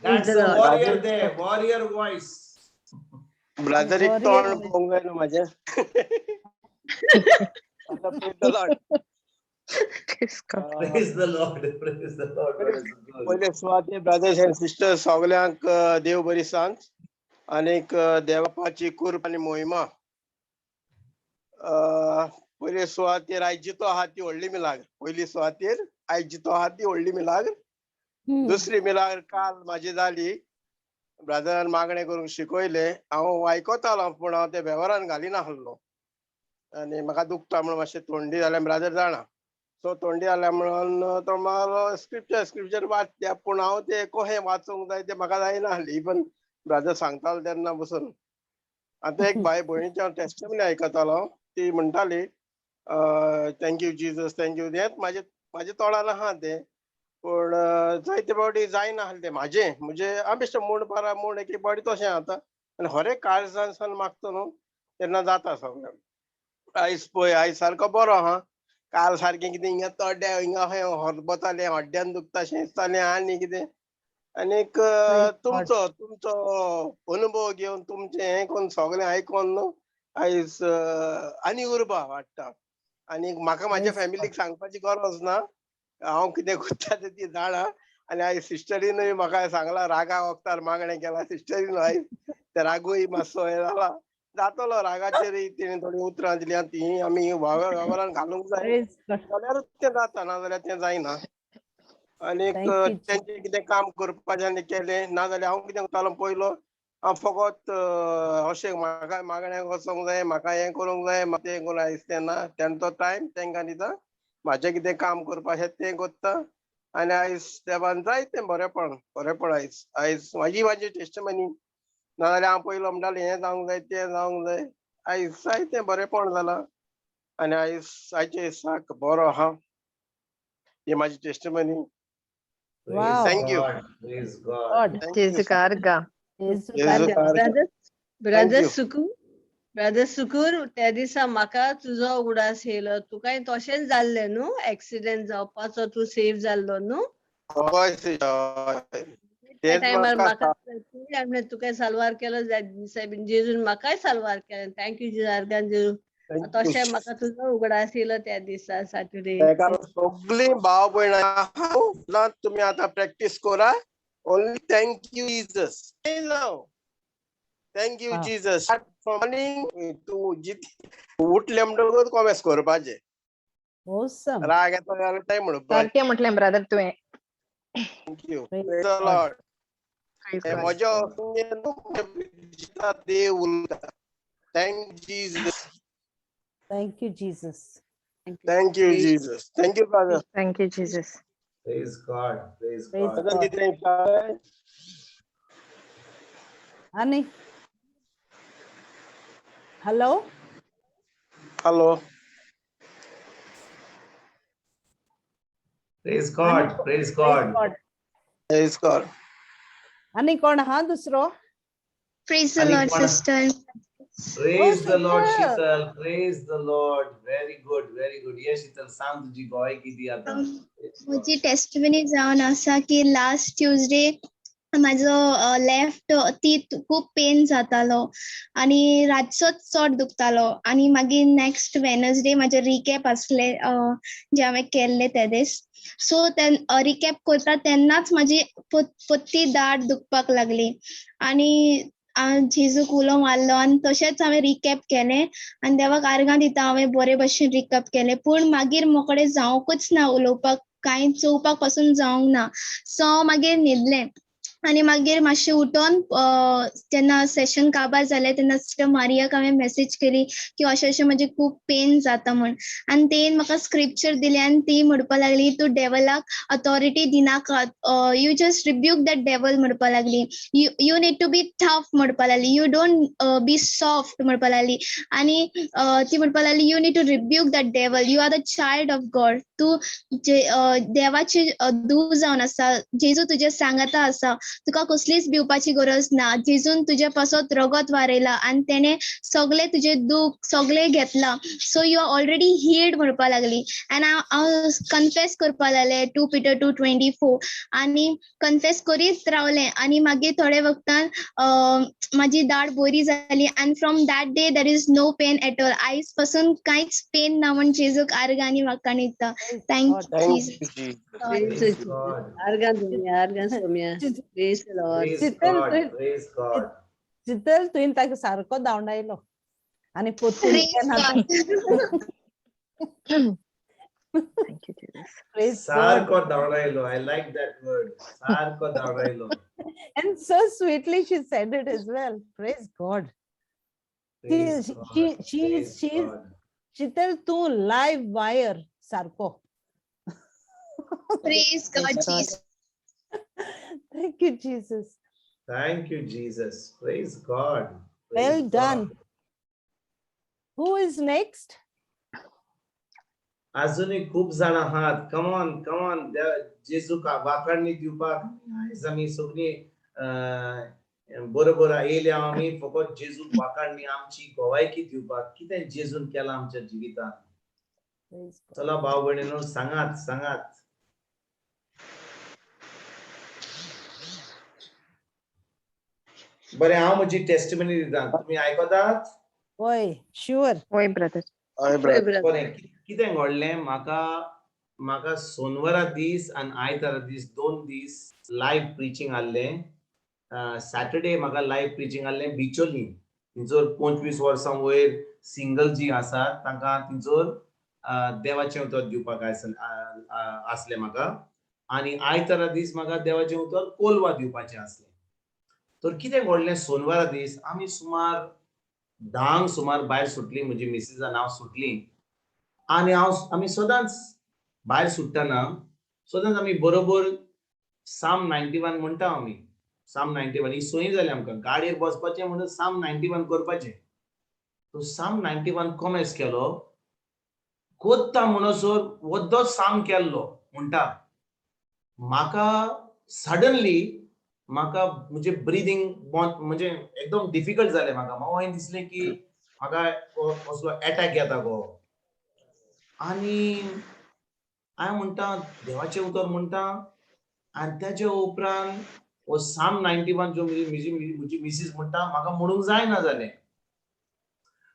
That's the the Lord. warrior there, warrior voice. Brother, एक Warrior तोंड voice. पोवंक जाय न्हू म्हाजें. आता praise the Lord. Praise the Lord, praise the Lord, brother Sukur. पहिले सुवाते brothers end sisters सगल्यांक देव बरी सांग आनीक देवाची कृपा आनी मोहिमा पयले सुवातेर आयज जितो आहा ती व्हडली मिलाग पयली सुवातेर आयज जितो आहा ती व्हडली मिलाग दुसरी मिलाग काल म्हाजी जाली ब्रदरान मागणें करूंक शिकयलें हांव आयकतालो पूण हांव ते वेव्हारान घालिनासलो आनी म्हाका दुखता म्हणून मातशें थंडी जाल्या ब्रदर जाणा सो थंडी जाल्या म्हणून तो म्हाका स्क्रिप्चर वाचल्या पूण हांव ते कशें वाचूंक जाय ते म्हाका जायनासली पण ब्रदर सांगतालो तेन्ना बसून आतां एक बाय भयणीचे टेस्टमनी आयकतालो ती म्हणटाली थँक्यू जीजस थँक्यू हेंच म्हाजे तोंडान आहा तें पूण जायते फावटी जायनासलें तें म्हाजें म्हणजे हांव बेश्टें म्हूण एक फावटी तशें जाता आनी हर एक काळजांसान मागता न्हू तेन्ना जाता सगळें आयज पळय आयज सारको बरो आहा काल सारकें कितें हिंगा तोड्या हिंगा हरबतालें हड्ड्यान दुखता अशें दिसतालें आनी कितें आनीक तुमचो अनुभव घेवन तुमचें हें करून सगळें आयकोन न्हू आयज आनी उर्बा वाडटा आनीक म्हाका म्हाज्या फॅमिलीक सांगपाची गरज ना हांव कितें करता तें ती जाणा आनी आयज सिस्टरीनूय म्हाका सांगलां रागा वखदार मागणें केलां सिस्टरीन आयज त्या रागूय मातसो हें जाला जातलो रागाचेर तेणें थोडी उतरां दिलीं ती आमी वेव्हारान घालूंक जाय Praise God. जाल्यारूच तें जाता नाजाल्यार तें जायना आनी Thank you, तेंचे कितें काम करपाचें केलें नाजाल्यार हांव कितें करतालो पयलो हांव फकत अशें म्हाका मागण्यांक वचोंक जाय म्हाका हें करूंक जाय म्हाका तें करूंक जाय तेन्ना तेन्ना तो टायम तांकां दिता म्हाजें कितें काम करपाचें तें करता आनी आयज देवान जायतें बरेंपण आयज म्हाजी टेस्टमनी नाजाल्यार हांव पयलो म्हणटालो हें जावंक जाय तें जावंक जाय आयज जायतें बरेंपण जालां आनी आयचे दिसाक बरो आहा ही म्हाजी testimony Wow. Thank you. Praise God. God. Thank you. Jesu Jesu Karga. Karga. Brother you. Sukkur त्या दिसा म्हाका तुजो उगडास येयलो तुकाय तशेंच जाल्लें न्हू एक्सिडेंट जावपाचो तूं सेफ जाल्लो न्हू हय त्या तेच टायमार म्हाका म्हाका तुका साल्वार केलो जेजून म्हाकाय साल्वार केलें थँक्यू जेजू तशें म्हाका तुजो उगडास येयलो त्या दिसा सॅटरडे सगळीं भाव भयण आहा तुमी आतां प्रॅक्टीस करा only thank you Jesus thank you Wow. Jesus morning तूं उठले म्हणटकूच कॉमेस करपाचें Awesome. राग येता जाल्यार तें म्हणपाचें सारकें म्हटलें ब्रदर तुवें थँक्यू Praise God. म्हज्या देव उरता thank Jesus Thank you, Jesus. Thank you Jesus thank you brother thank you Jesus Praise God. Praise Praise God. God. कितें विचारलें? Ani. Hello. Hello Praise God. Praise God. Praise God Ani कोण हा दुसरो? Praise the Ani Lord, कोण? sister. Praise the Lord, Sheetal. Sheetal. Praise the Lord. Very good. Very good. Yes, Sheetal. सांग तुझी गोय किती आता. Praise God. म्हजी टेस्टमनी जावन आसा की लास्ट ट्युजडे म्हाजो लेफ्ट तीत खूब पेन जातालो आनी रातचोच चड दुखतालो आनी मागीर नेक्स्ट वेनसडे म्हाजे रिकॅप आसले जे हांवें केल्ले ते दीस सो रिकॅप करता तेन्नाच म्हाजी पत्ती दाट दुखपाक लागली आनी जेजूक उलो मारलो आनी तशेंच हांवें रिकॅप केलें आनी देवाक आर्गां दिता हांवें बरे भशेन रिकॅप केलें पूण मागीर मोकळें जावंकूच ना उलोवपाक कांय चोवपाक पासून जावंक ना सो हांव मागीर न्हिदलें आनी मागीर मातशें उठोन जेन्ना सेशन काबार जालें तेन्ना सिस्टर मारियाक हांवें मेसेज केली की अशें अशें म्हजें खूब पेन जाता म्हण आनी तेन म्हाका स्क्रिप्चर दिली आनी ती म्हणपा लागली तूं डेवलाक अथॉरिटी दिनाका you just rebuke that devil म्हणपा लागली you need to be tough म्हणपा लागली यू डोंट बी सॉफ्ट म्हणपा लागली आनी ती म्हणपा लागली you need to rebuke that devil you are the child of God तूं देवाची दूर जावन आसा जेजू तुजे सांगाता आसा तुका कसलीच भिवपाची गरज ना जेजून तुजे पासत रगत वारयला आनी तेणे सगळे तुजे दूख सगळे घेतला so you are already healed म्हणपा लागली आनी हांव कन्फेस करपा लागलें 2 Peter 2:24 आनी कन्फेस करीत रावलें आनी मागीर थोडे वक्तान म्हाजी दाट बरी जाली आनी from that day there is no pain at all आयज पासून कांयच पेन ना म्हण जेजूक आर्गांनी म्हाका न्हिदता थँक्यू थँक्यू जी Praise God. आर्गान सोम्या praise the Lord Praise Sheetal, God. Praise God. Sheetal, तुवें ताका सारको धांवडायलो आनी पोत्ती Praise God. Thank you Jesus Praise God. सारको धावडायलो. I like that word. सारको धावडायलो. And so sweetly she said it as well. Praise God. Praise She- God. she- she is- Praise she is- God. Sheetal, Tu live wire सारको. Praise God, Praise God. Jesus. Thank you, Jesus. Thank you, Jesus. Praise God. Praise Well God. done. Who is next? अजूनही खूप जण आहात. Come on, come on. जेजूक वाखाणणी दिवपाक आयज आमी सगळीं बरोबर येयल्या आमी फकत जेजूक वाखाणणी आमची गोवायकी दिवपाक कितें जेजून केलां आमच्या जिवितांत. Praise God. चला भाव भयणीनो सांगात सांगात. बरें हांव म्हजी टेस्टिमनी दिता तुमी आयकतात. Oi, sure. होय ब्रदर हय ब्रदर बरें कितें घडलें म्हाका सोनवारा दीस आनी आयतारा दीस 2 दीस लायव्ह प्रिचींग आहलें. सॅटरडे म्हाका लायव्ह प्रिचींग आहलें बिचोली थंयसर 25 वर्सां वयर सिंगल जी आसात तांकां थंयसर देवाचें उतर दिवपाक आसलें म्हाका आणि आयतारा दीस म्हाका देवाचे उतर कोलवा दिवपाचे असले. तर कितें घडलें सोनवारा दीस आमी सुमार 10 सुमार भायर सुटली, म्हजी मिसेसा हांव सुटली आणि आमी सदांच भायर सुट्टना सदांच आमी बरोबर साम 91 म्हणटा आमी. साम 91 ही सोय जाली आमकां गाडयेर बसपाचें म्हणून साम 91 करपाचें. तो साम 91 कॉमेस केलो कोत्ता म्हणसर वद्दो साम केल्लो म्हणटा म्हाका सडनली म्हाका म्हणजे ब्रिदींग म्हणजे एकदम डिफिकल्ट जालें म्हाका. हांवें दिसलें की म्हाका असलो अटॅक येता गो आनी हांवें म्हणटा देवाचें उतर म्हणटा आनी त्याच्या उपरांत हो साम 91 जो म्हजी मिसीस म्हणटा म्हाका म्हणूंक जायना जालें.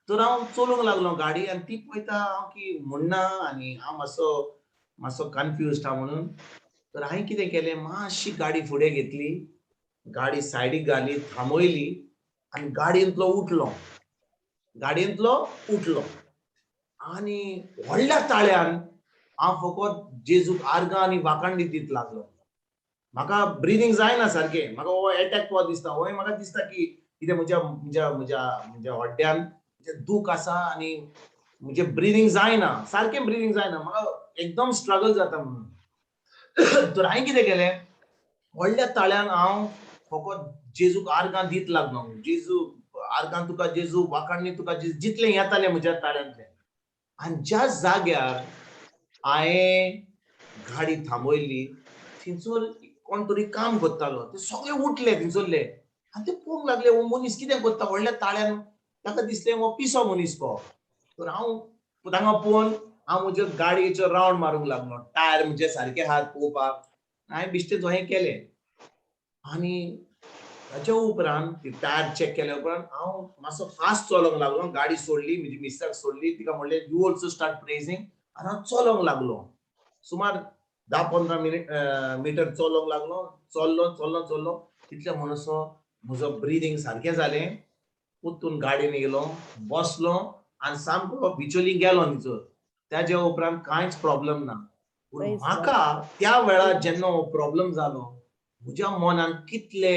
तर हांव चलोवंक लागलो गाडी आनी ती पळयता हांव की म्हणना आनी हांव मातसो कन्फ्युज्ड हा म्हणून. तर हांवें कितें केलें मातशी गाडी फुडें घेतली, गाडी सायडीक घाली, थांबयली आनी गाडयेंतलो उठलो आनी व्हडल्या ताळ्यान हांव फकत जेजूक आर्गां आनी वाखाणणी दीत लागलो. म्हाका ब्रिदींग जायना सारकें, म्हाका हो अटॅक दिसता. हो म्हाका दिसता की कितें म्हज्या हड्ड्यान दूख आसा आनी म्हणजे ब्रिदींग जायना, सारकें ब्रिदींग जायना, म्हाका एकदम स्ट्रगल जाता म्हणून. तर हांवें कितें केलें व्हडल्या ताळ्यान हांव फकत जेजूक आर्गां दीत लागलो. जेजू आर्गां तुका जेजू, वाखाणणी तुका जेजू, जितलें येतालें म्हज्या ताळ्यांतलें. आनी ज्या जाग्यार हांवें गाडी थांबयली थंयसर कोण तरी काम करतालो, ते सगळे उठले थंयसरले आनी ते पळोवंक लागले हो मनीस कितें करता व्हडल्या ताळ्यान. ताका दिसलें हो पिसो मनीस को. तर हांव तांकां पळोवन हांव म्हज्या गाडयेचो राउंड मारूंक लागलो, टायर म्हणजे सारके आहात पळोवपाक. हांवें बिश्टेच हें केलें आनी ताच्या उपरांत ती टायर चॅक केल्या उपरांत हांव मातसो फास्ट चलोवंक लागलो. गाडी सोडली, म्हजी मिस्टर सोडली, तिका म्हणलें यू ऑल्सो स्टार्ट प्रेजिंग आनी हांव चलोवंक लागलो. सुमार 10-15 मिटर चलोवंक लागलो. चल्लो तितल्या म्हणसर म्हजो ब्रिदींग सारकें जालें. उठून गाडयेन येयलो, बसलो आनी सामको बिचोली गेलो न्हिदोर. त्याच्या उपरांत कांयच प्रॉब्लेम ना. पूण Praise म्हाका त्या वेळार जेन्ना हो प्रॉब्लेम जालो म्हज्या मनान कितले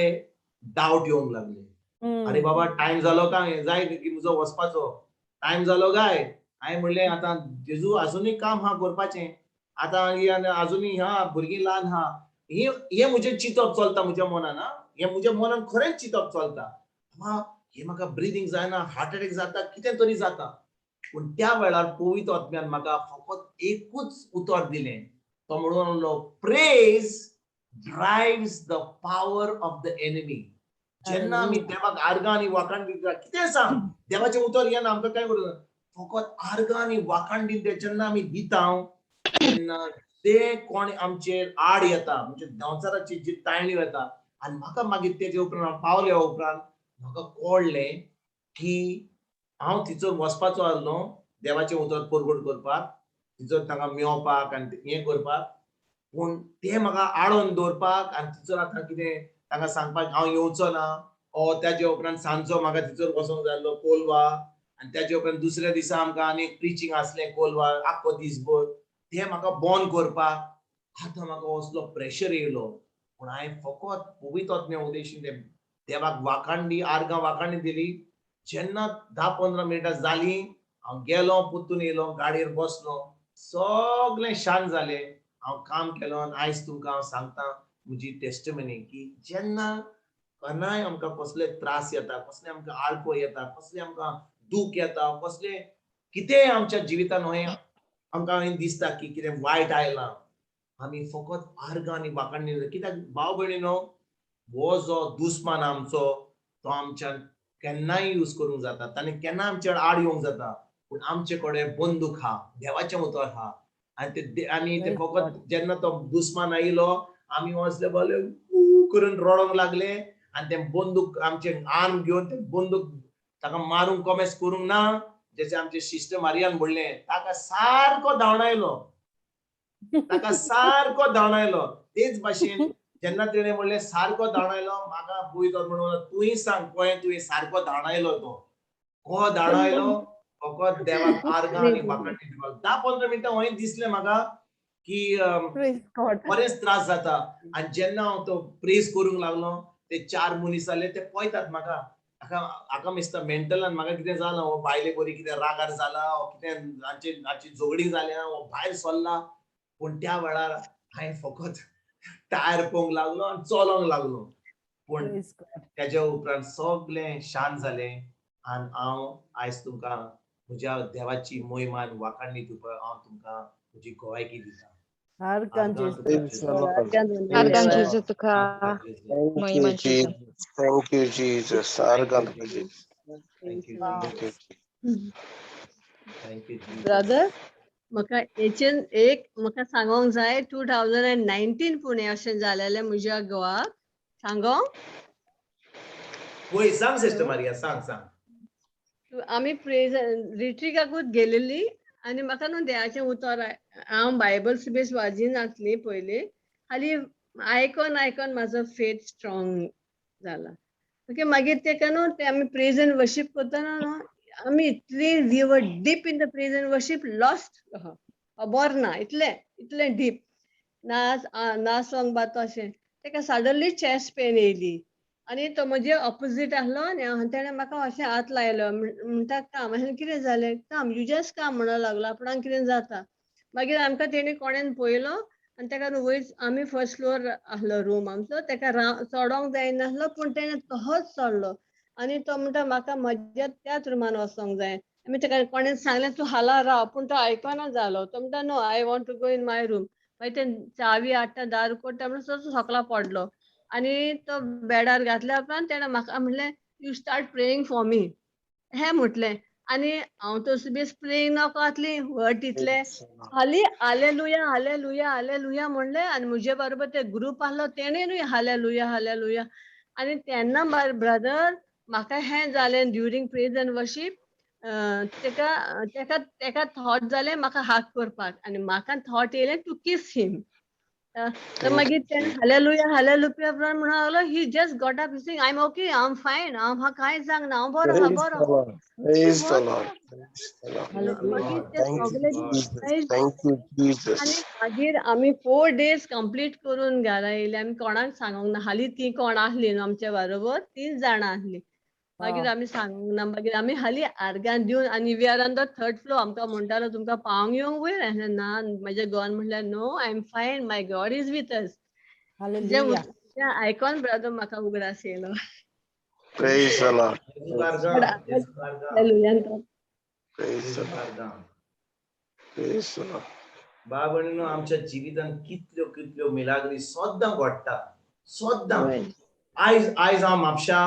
डावट येवंक लागले. अरे बाबा टायम जालो काय, जाय की म्हजो वचपाचो टायम जालो काय. हांवें म्हणलें आतां जेजू अजुनूय काम हा करपाचें, आतां अजुनूय हा भुरगीं ल्हान हा. हे म्हजें चिंतप चलता म्हज्या मनान. हे म्हज्या मनान खरेंच चिंतप चलता. हे म्हाका ब्रिदींग जायना, हार्ट अटॅक जाता, कितें तरी जाता. पूण त्या वेळार पवित्र आत्म्यान म्हाका फकत एकूच उतर दिलें. तो म्हणून लागलो praise ड्रायव्स the power of the enemy. जेन्ना आमी देवाक आर्गां आनी वाखाण दिता, कितें सांग देवाचें उतर येना आमकां काय करूं, फकत आर्गां आनी वाखाण दिता जेन्ना आमी दिता तेन्ना ते कोण आमचेर आड येता, म्हणजे संवसाराची जी ताळणी येता. आनी म्हाका मागीर तेजे उपरांत पावल्या उपरांत म्हाका कळलें की हांव थंयसर वचपाचो आसलो देवाचें उतर परगट करपाक, थंयसर तांकां मेळपाक आनी हें करपाक. पूण ते म्हाका आडोवन दवरपाक आनी थंयसर आतां कितें तांकां सांगपाक हांव येवचो ना. त्याच्या उपरांत सांजचो म्हाका थंयसर वचोंक जाय आसलो कोलवा आनी त्याच्या उपरांत दुसऱ्या दिसा आमकां आनी प्रिचींग आसलें कोलवा आख्खो दिसभर. ते म्हाका बंद करपाक आतां म्हाका असलो प्रेशर येयलो. पूण हांवें फकत पवित्र आत्म्या उदेशीन देवाक वाखाणली, आर्गां वाखाणणी दिली. जेन्ना 10-15 मिनटां जालीं हांव गेलो, पुत्तून येयलो, गाडयेर बसलो, सगळें शांत जालें. हांव काम केलो आनी आयज तुमकां हांव सांगता म्हजी टेस्टिमनी की जेन्ना केन्नाय आमकां कसले त्रास येता, कसले आमकां आळको येता, कसले आमकां दूख येता, कसले कितेंय आमच्या जिवितान आमकां दिसता की कितें वायट आयलां, आमी फकत आर्गां आनी वाखाणणी. कित्याक भाव भयणीनो, हो जो दुस्मान आमचो तो आमच्यान केन्नाय यूज करूंक जाता, ताणें केन्ना आमचेर आड येवंक जाता. पूण आमचे कडेन बंदूक हा, देवाचें उतर हा. आनी ते फकत जेन्ना तो दुस्मान आयलो आमी असले बरे करून रडोंक लागले आनी ते बंदूक आमचे आर्म घेवन ते बंदूक ताका मारूंक कमेस करूंक ना. जशें आमचे शिश्ट मारियान म्हणलें ताका सारको धांवडायलो, ताका सारको धांवडायलो. तेच भाशेन जेन्ना तिणें म्हणलें सारको धांवडायलो, म्हाका पळयतो म्हणून तुंय सांग पळय तुवें सारको धांवडायलो तो को धांवडायलो. फकत देवाक आर्गां आनी वाखाणणी दिवपाक. 10-15 मिनटां हांवें दिसलें म्हाका की Praise God. बरेच त्रास जाता आणि जेन्ना हांव तो प्रेज करूंक लागलो ते 4 मनीस जाले ते पळयतात म्हाका हाका दिसता मेंटलान म्हाका कितें जालां हो बायले बरी कितें रागार जाला हो कितें हाची झगडी जाल्या हो भायर सरला पूण त्या वेळार हांवें फकत टायर पळोवंक लागलो आनी चलोंक लागलो पूण Praise God. त्याच्या उपरांत सगळें शांत जालें आनी हांव आयज तुमकां म्हज्या देवाची मोहिमान वाखाणणी दिवपाक हांव तुमकां म्हजी गोवायकी दिता Argan Argan Jesus. Praise the Lord. Argan Argan Dewa. Jesu tuka Mahima Jesus. Thank you, Jesus. Argan Jesus. Thank you, Wow. Jesus. Mhm. Thank you, Jesus. Brother म्हाका हेचेर एक म्हाका सांगोंक जाय 2019 पुणे अशें जालेलें म्हज्या घोवाक सांगो होय सांग सिस्टर मारिया सांग सांग आमी प्रेज रिट्रीकाकूच गेलेली आनी म्हाका न्हू देवाचें उतर हांव बायबल बेस वाजीन आसली पयलीं हाली आयकोन आयकोन म्हाजो फेथ स्ट्रॉंग जाला ओके मागीर तेका न्हू ते आमी प्रेज एंड वर्शीप करतना न्हू आमी इतली we were deep in the praise and worship lost खबर ना इतलें डीप ना सॉंग बात अशें तेका सडनली चेस्ट पेन येयली आनी तो म्हजे ऑपोजीट आहलो आनी तेणें म्हाका अशें हात लायलो म्हणटा काम हांवें कितें जालें काम यू जस्ट काम म्हणूंक लागलो आपणाक कितें जाता मागीर आमकां तेणी कोणेन पळयलो आनी तेका वयर आमी फर्स्ट फ्लोर आहलो रूम आमचो तेका चडोंक जायनासलो पूण तेणें तोच चडलो आनी तो म्हणटा म्हाका म्हज्या त्याच रुमान वचोंक जाय आमी तेका कोणें सांगलें तूं हाला राव पूण तो आयकना जालो तो म्हणटा no I want to go in my room मागीर ते चावी हाडटा दार कोट्टा म्हणून तो सकला पडलो आनी तो बेडार घातल्या उपरांत तेणें म्हाका म्हणलें यू स्टार्ट प्रेयींग फॉर मी हें म्हटलें आनी हांव तसबीस प्रेयींग नाका आसली वट इतलें हाली हालेलुया हालेलुया हालेलुया म्हणलें आनी म्हजे बरोबर ते ग्रूप आहलो तेणेंय हालेलुया हालेलुया आनी तेन्ना ब्रदर म्हाका हें जालें ड्युरींग प्रेज एंड वर्शीप तेका थॉट जालें म्हाका हाक करपाक आनी म्हाका थॉट येयलें टू किस हिम मागीर तेणें हालेलुया हालेलुया म्हणूंक लागलो he just got up sing I am okay I am fine हांव कांयच जावंक ना हांव बरो हांव Praise बरो the Lord. Praise the Lord. Praise the Lord. मागीर ते Thank you, सगळे Jesus. Thank you, Jesus. आनी मागीर आमी 4 days कंप्लीट करून घरा येयले आमी कोणाक सांगोंक ना हाली ती कोण आहली न्हू आमच्या बरोबर 3 जाणां आहली मागीर आमी सांगोंक ना मागीर आमी हाली आर्गान दिवन आनी we are on the 3rd floor आमकां म्हणटालो तुमकां पावोंक येवंक वयर हांवें ना म्हाज्या घोवान म्हणलें no I am fine my God is with us Hallelujah. तें आयकोन ब्रदर म्हाका उगडास येयलो Praise the Lord. येसू कारगाम येसू कारगाम hallelujah Praise Yesu the Lord. कारगाम Praise the Lord. बाळ भयणीनो आमच्या जिवितांत कितल्यो कितल्यो मिलाग्री सोद्दां घडटा सोद्दां होय. आयज हांव म्हापशा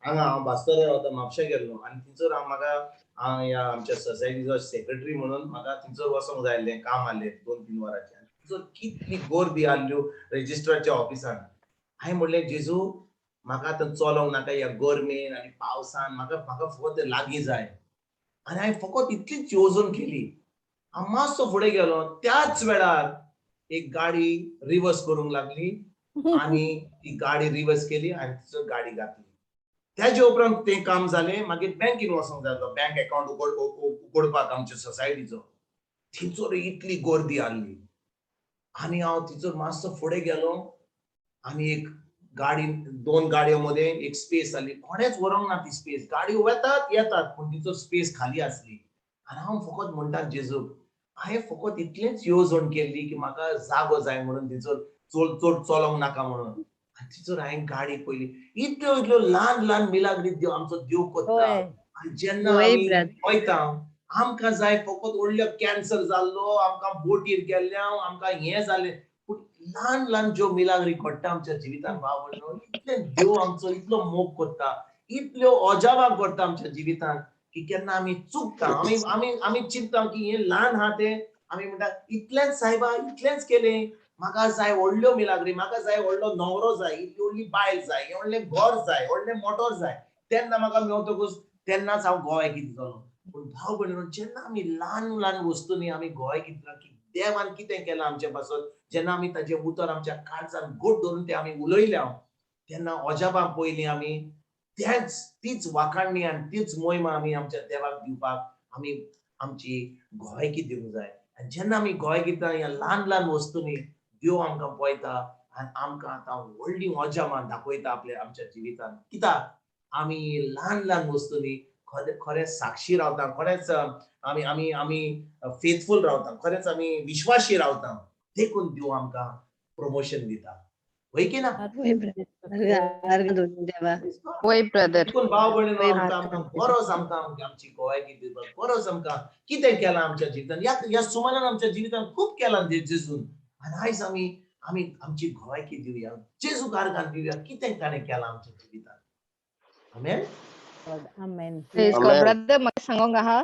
हांगा हांव भास्कर रावता म्हापशा गेल्लो आनी थंयसर म्हाका हांव ह्या आमच्या सोसायटीचो सेक्रेटरी म्हणून म्हाका थंयसर वचोंक जाय आसलें काम आसलें 2-3 वरांचें थंयसर कितली गर्दी आसल्यो रेजिस्ट्रारच्या ऑफिसान हांवें म्हणलें जेजू म्हाका आतां चलोंक नाका ह्या गरमेन आनी पावसान म्हाका फकत लागीं जाय आनी हांवें फकत इतलीच येवजण केली हांव मातसो फुडें गेलो त्याच वेळार एक गाडी रिवर्स करूंक लागली आनी ती गाडी रिवर्स केली आनी तिचो गाडी घातली त्याच्या उपरांत तें काम जालें मागीर बँकेन वचोंक जाय बँक अकाउंट उगडपाक आमच्या सोसायटीचो थंयसर इतली गर्दी आसली आनी हांव थंयसर मातसो फुडें गेलो आनी एक गाडी 2 गाडयो मध्ये एक स्पेस आसली कोणेच व्हरोंक ना ती स्पेस गाडयो येतात पूण तिचो स्पेस खाली आसली आनी हांव फकत म्हणटा जेजू हांवें फकत इतलेंच येवजण केल्ली की म्हाका जागो जाय म्हणून थंयसर चड चलोंक नाका म्हणून आनी थंयसर हांवें गाडी पयली इतल्यो इतल्यो ल्हान ल्हान मिलाग्री आमचो देव करता आनी जेन्ना आमी पळयता आमकां जाय फकत व्हडलो कॅन्सर जाल्लो आमकां बोटीर गेल्ल्या आमकां हें जालें पूण ल्हान ल्हान ज्यो मिलाग्री घडटा आमच्या जिवितांत भाव भयणो इतलें देव आमचो इतलो मोग करता इतल्यो अजापा करता आमच्या जिवितांत की केन्ना आमी चुकता आमी चिंतता की हें ल्हान आहा तें आमी म्हणटा इतलेंच सायबा इतलेंच केलें म्हाका जाय व्हडल्यो मिलाग्री म्हाका जाय व्हडलो न्हवरो जाय इतली व्हडली बायल जाय हें व्हडलें घर जाय व्हडलें मोटोर जाय तेन्ना म्हाका मेवतकूच तेन्नाच हांव गोवायकी दितलो पूण भाव भयणीनो जेन्ना आमी ल्हान ल्हान वस्तूंनी आमी गोवायकी दिता की देवान कितें केलां आमचे पासून जेन्ना आमी ताचें उतर आमच्या काळजांत घोट धरून तें आमी उलयल्या तेन्ना अजापां पयलीं आमी तीच वाखाणणी आनी तीच मोहिमा आमी आमच्या देवाक दिवपाक आमी आमची गोवायकी दिवंक जाय आनी जेन्ना आमी गोंय गितां ह्या ल्हान ल्हान वस्तूंनी देव आमकां पळयता आनी आमकां आतां व्हडली मजा मान दाखयता आमच्या जिवितांत कित्याक आमी ल्हान ल्हान वस्तूंनी खरेंच साक्षी रावता खरेंच आमी आमी आमी फेथफूल रावता खरेंच आमी विश्वासी रावता देखून देव आमकां प्रमोशन दिता होय की ना होय brother. देवा वय ब्रदर देखून भाव भयणीनो वय आमकां बरोच आमकां आमची गोंयकी दिवपाक बरोच आमकां कितें केलां आमच्या जिवितांत ह्या सुमारान आमच्या जिवितांत खूब केलां जेजून आनी आयज आमी आमी आमची गोंयकी दिवया जेजूक आर्गां दिवया कितें ताणें केलां आमच्या जिवितांत आमेन Amen. Praise God Amen. Brother म्हाका सांगोंक आहा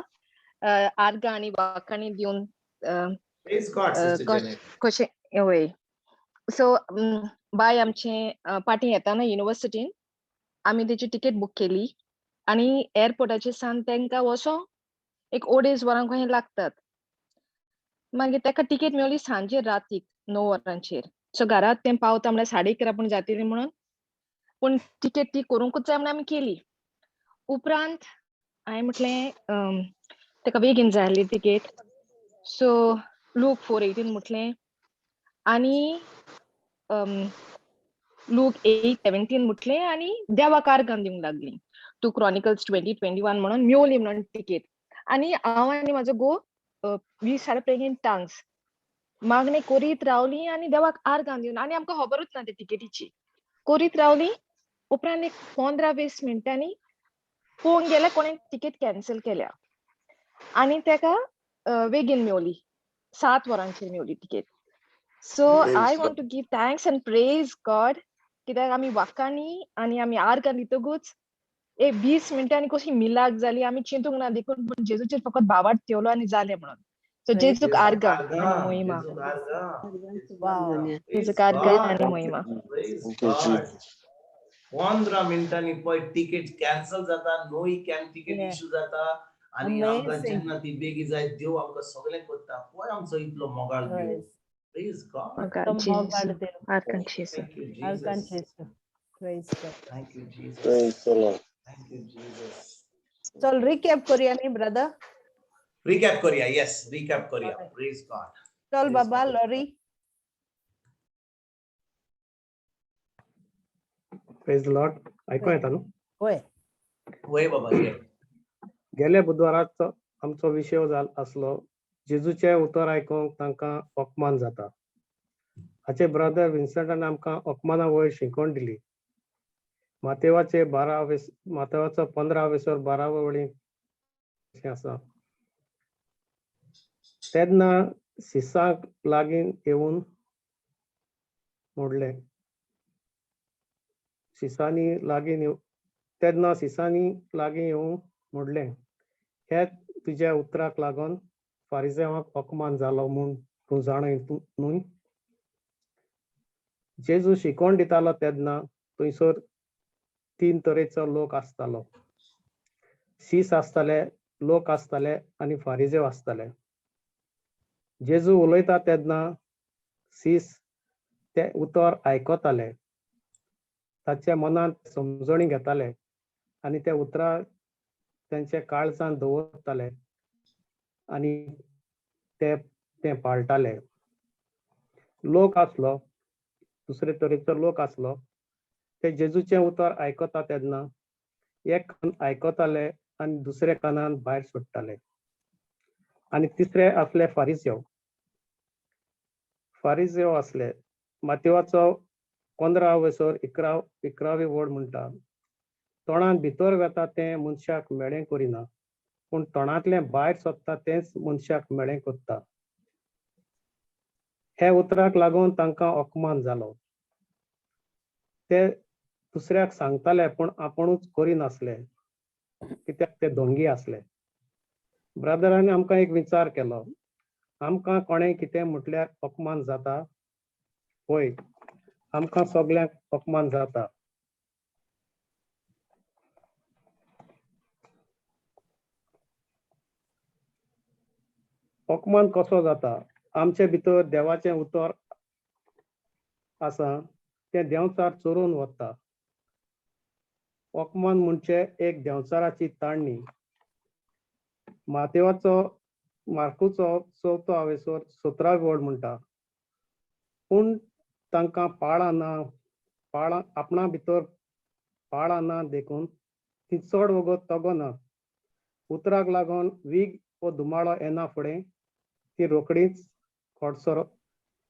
आर्गां आनी वाखाणी दिवन प्रेज गॉड सिस्टर जेनेट कशें वय सो बाय आमचे पाटी येताना युनिवर्सिटीन आमी तेची टिकेट बूक केली आनी एअरपोर्टाचेर सान तांकां वचो एक अडेज वरां खंय लागतात मागीर ताका टिकेट मेळ्ळी सांजे रातीक 9 वरांचेर सो घरात तें पावता म्हळ्यार 11:30 पूण जातली म्हणून पूण टिकेट ती करूंकूच जाय म्हणून आमी केली उपरांत हांवें म्हटलें ताका बेगीन जाय आसली टिकेट सो लूक 4:18 म्हटलें आनी लूक 8:17 म्हटलें आनी देवाक आर्गां दिवंक लागली 2 Chronicles 20:21 म्हणून मेवली म्हणून टिकेट आनी हांव आनी म्हाजो घोव we started praying in tongues मागणें करीत रावली आनी देवाक आर्गां दिवन आनी आमकां खबरूच ना ते टिकेटीची करीत रावली उपरांत एक 15-20 मिनटांनी पळोवंक गेल्यार कोणें टिकेट कॅन्सल केल्या आनी ताका बेगीन मेवली 7 वरांचेर मेवली ticket so I want to give thanks and praise God कित्याक आमी वाखाणी आनी आमी आर्गां दितकूच एक 20 मिनटांनी कशी मिलाक जाली आमी चिंतूंक ना देखून पूण जेजूचेर फकत भावार्थ ठेवलो आनी जालें म्हणून सो जेजूक आर्गां आनी महिमा Wow. जेजूक आर्गां आनी महिमा Thank you, Jesus. 15 मिनिटांनी पळय टिकेट कॅन्सल जाता नोय टिकेट Yeah. इश्यू जाता आनी आमकां Amazing. जेन्ना ती बेगी जाय देव आमकां सगळें करता पळय आमचो इतलो मोगाळ देव Praise. प्रेज गॉड मोगाळ जेजू आर्गां जेजू thank you Arkan Jesus Jesu. Praise God. Thank you Jesus Praise the Lord. Thank you Jesus चल recap करूया न्ही brother. रिकॅप करूया येस रिकॅप करूया प्रेज गॉड चल Praise बाबा God. लॉरी. प्रेज लॉर्ड ऐकूं येता न्हू होय. वय बाबा ये गेल्या बुधवाराचो आमचो विशय आसलो जेजूचे उतर आयकूंक तांकां अपमान जाता हाचे ब्रदर विन्संटान आमकां अपमाना वयर शिकवण दिली मातेवाचे 15 वळी आसा तेन्ना सिसाक लागीं येवन मोडले तेन्ना सिसांनी लागीं येवन मोडलें हे तुज्या उतराक लागून फारिसेवांक अपमान जालो म्हूण तूं जाणय न्हय जेजू शिकवण दितालो तेन्ना थंयसर 3 तरेचो लोक आसतालो सीस आसताले लोक आसताले आनी फारिसेव आसताले जेजू उलयता तेन्ना सीस ते उतर आयकताले ताच्या मनांत समजणी घेताले आनी त्या उतराक तेंचे काळजांत दवरताले आनी ते पाळटाले लोक आसलो दुसरे तरेचो लोक आसलो ते जेजूचे उतर आयकता तेन्ना एक कान आयकताले आनी दुसरे कानान भायर सोडटाले आनी तिसरे आसले फारिसेव आसले मातेवाचो 15 वयसर 11वी वड म्हणटा तोंडान भितर वता तें मनशाक मेळ्ळें करिना पूण तोंडांतलें भायर सोदता तेंच मनशाक मेळ्ळें करता हे उतराक लागून तांकां अपमान जालो ते दुसऱ्याक सांगताले पूण आपुणूच करिनासले कित्याक ते दोंगी आसले ब्रदरांनी आमकां एक विचार केलो आमकां कोणें कितें म्हटल्यार अपमान जाता होय आमकां सगळ्यांक अपमान जाता अपमान कसो जाता आमचे भितर देवाचें उतर आसा तें देंवचार चोरून वता अपमान म्हणजे एक देंवचाराची ताळणी मातेवाचो मार्कूचो 4थो हावेसोर 17 वड म्हणटा, पूण तांकां पाळां आपणा भितर पाळां देखून ती चड वगत तगो ना. उतराक लागून वीग व धुमाळो येना फुडें ती रोखडीच